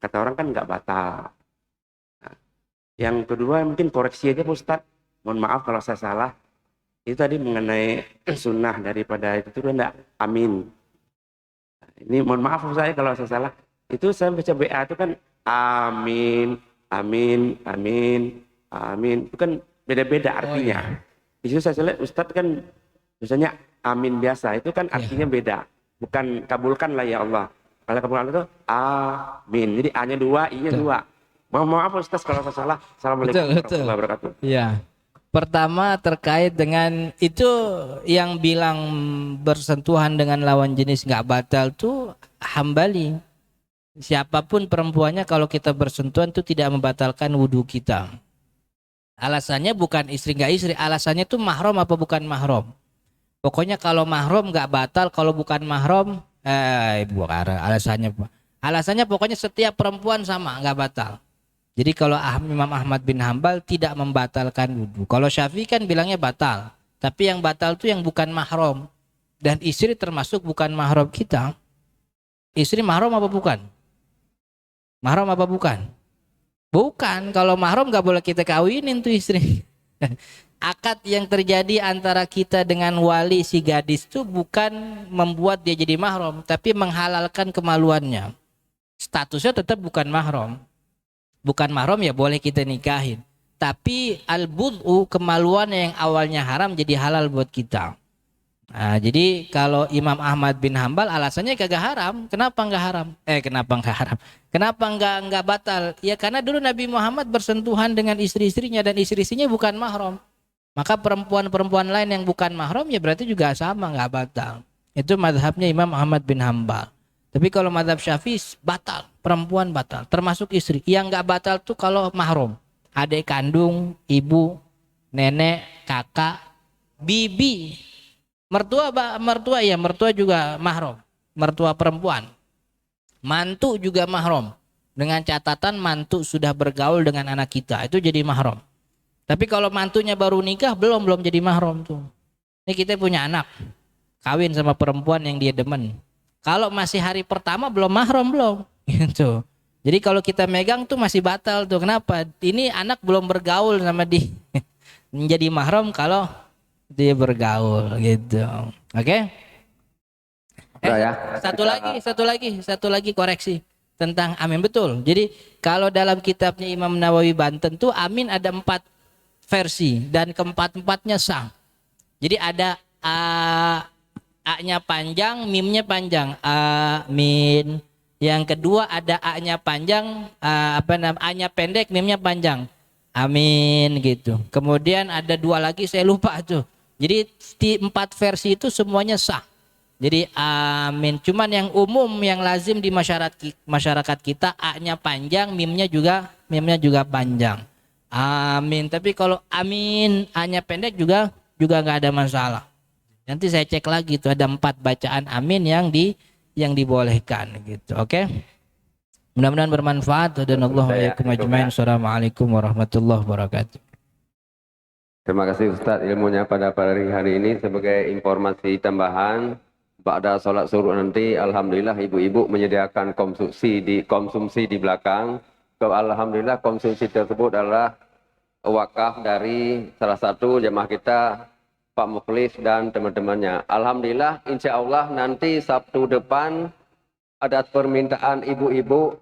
kata orang kan nggak batal. Nah, yang kedua mungkin koreksi aja Pak Ustadz. Mohon maaf kalau saya salah. Itu tadi mengenai sunnah daripada itu enggak amin. Ini mohon maaf saya kalau saya salah. Itu saya baca BA itu kan amin, amin, amin, amin. Itu kan beda-beda artinya. Oh, iya. Di situ saya lihat Ustadz kan misalnya amin biasa. Itu kan artinya beda. Bukan kabulkanlah ya Allah. Kalau kabulkan itu amin. Jadi A-nya 2, I-nya 2. Mohon maaf Ustadz kalau saya salah. Assalamualaikum warahmatullahi wabarakatuh. Iya. Pertama terkait dengan itu yang bilang bersentuhan dengan lawan jenis nggak batal tuh Hambali. Siapapun perempuannya kalau kita bersentuhan itu tidak membatalkan wudhu kita. Alasannya bukan istri nggak istri, alasannya tuh mahram apa bukan mahram. Pokoknya kalau mahram nggak batal, kalau bukan mahram, alasannya. Alasannya pokoknya setiap perempuan sama nggak batal. Jadi kalau Imam Ahmad bin Hambal tidak membatalkan wudhu. Kalau Syafi'i kan bilangnya batal. Tapi yang batal itu yang bukan mahram. Dan istri termasuk bukan mahram kita. Istri mahram apa bukan? Mahram apa bukan? Bukan. Kalau mahram gak boleh kita kawinin tuh istri. Akad yang terjadi antara kita dengan wali si gadis itu bukan membuat dia jadi mahram. Tapi menghalalkan kemaluannya. Statusnya tetap bukan mahram. Bukan mahram ya boleh kita nikahin. Tapi al-bud'u kemaluan yang awalnya haram jadi halal buat kita. Nah, jadi kalau Imam Ahmad bin Hambal alasannya kagak haram. Kenapa enggak haram? Kenapa enggak haram? Kenapa enggak batal? Ya karena dulu Nabi Muhammad bersentuhan dengan istri-istrinya dan istri-istrinya bukan mahram. Maka perempuan-perempuan lain yang bukan mahram ya berarti juga sama enggak batal. Itu mazhabnya Imam Ahmad bin Hambal. Tapi kalau mazhab Syafi'i batal, perempuan batal, termasuk istri. Yang nggak batal tuh kalau mahram, adik kandung, ibu, nenek, kakak, bibi, mertua ya mertua juga mahram, mertua perempuan, mantu juga mahram. Dengan catatan mantu sudah bergaul dengan anak kita, itu jadi mahram. Tapi kalau mantunya baru nikah belum jadi mahram tuh. Ini kita punya anak, kawin sama perempuan yang dia demen. Kalau masih hari pertama belum mahram belum gitu. Jadi kalau kita megang tuh masih batal tuh. Kenapa? Ini anak belum bergaul sama dia. Menjadi mahram kalau dia bergaul gitu. Oke? Ya. Satu lagi koreksi tentang amin betul. Jadi kalau dalam kitabnya Imam Nawawi Banten tuh amin ada versi dan keempat-empatnya sah. Jadi ada A-nya panjang, mimnya panjang. Amin. Yang kedua ada A-nya panjang, A-nya pendek, mimnya panjang. Amin gitu. Kemudian ada dua lagi saya lupa tuh. Jadi 4 versi itu semuanya sah. Jadi amin. Cuman yang umum yang lazim di masyarakat kita A-nya panjang, mimnya juga panjang. Amin. Tapi kalau amin A-nya pendek juga nggak ada masalah. Nanti saya cek lagi itu ada 4 bacaan amin yang dibolehkan gitu. Oke. Mudah-mudahan bermanfaat dan Allah wa iyyakum ajmain. Assalamualaikum warahmatullahi wabarakatuh. Terima kasih Ustadz ilmunya pada hari ini. Sebagai informasi tambahan, pada sholat suruh nanti alhamdulillah ibu-ibu menyediakan konsumsi di belakang. Alhamdulillah konsumsi tersebut adalah wakaf dari salah satu jemaah kita, Pak Mukhlis dan teman-temannya. Alhamdulillah insya Allah nanti Sabtu depan ada permintaan ibu-ibu,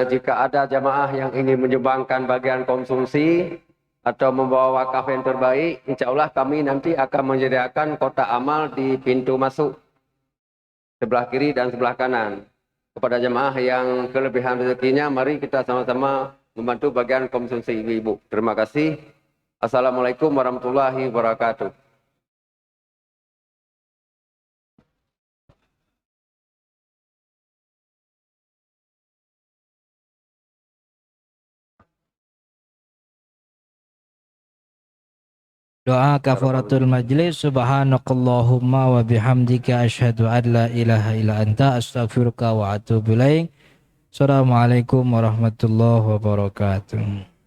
jika ada jamaah yang ingin menyumbangkan bagian konsumsi atau membawa wakaf yang terbaik, insya Allah kami nanti akan menyediakan kotak amal di pintu masuk sebelah kiri dan sebelah kanan. Kepada jemaah yang kelebihan rezekinya, mari kita sama-sama membantu bagian konsumsi ibu-ibu. Terima kasih. Assalamualaikum warahmatullahi wabarakatuh. Doa kafaratul majlis. Subhanakallahumma wa bihamdika asyhadu an la ilaha illa anta astaghfiruka wa atubu ilaik. Assalamualaikum warahmatullahi wabarakatuh.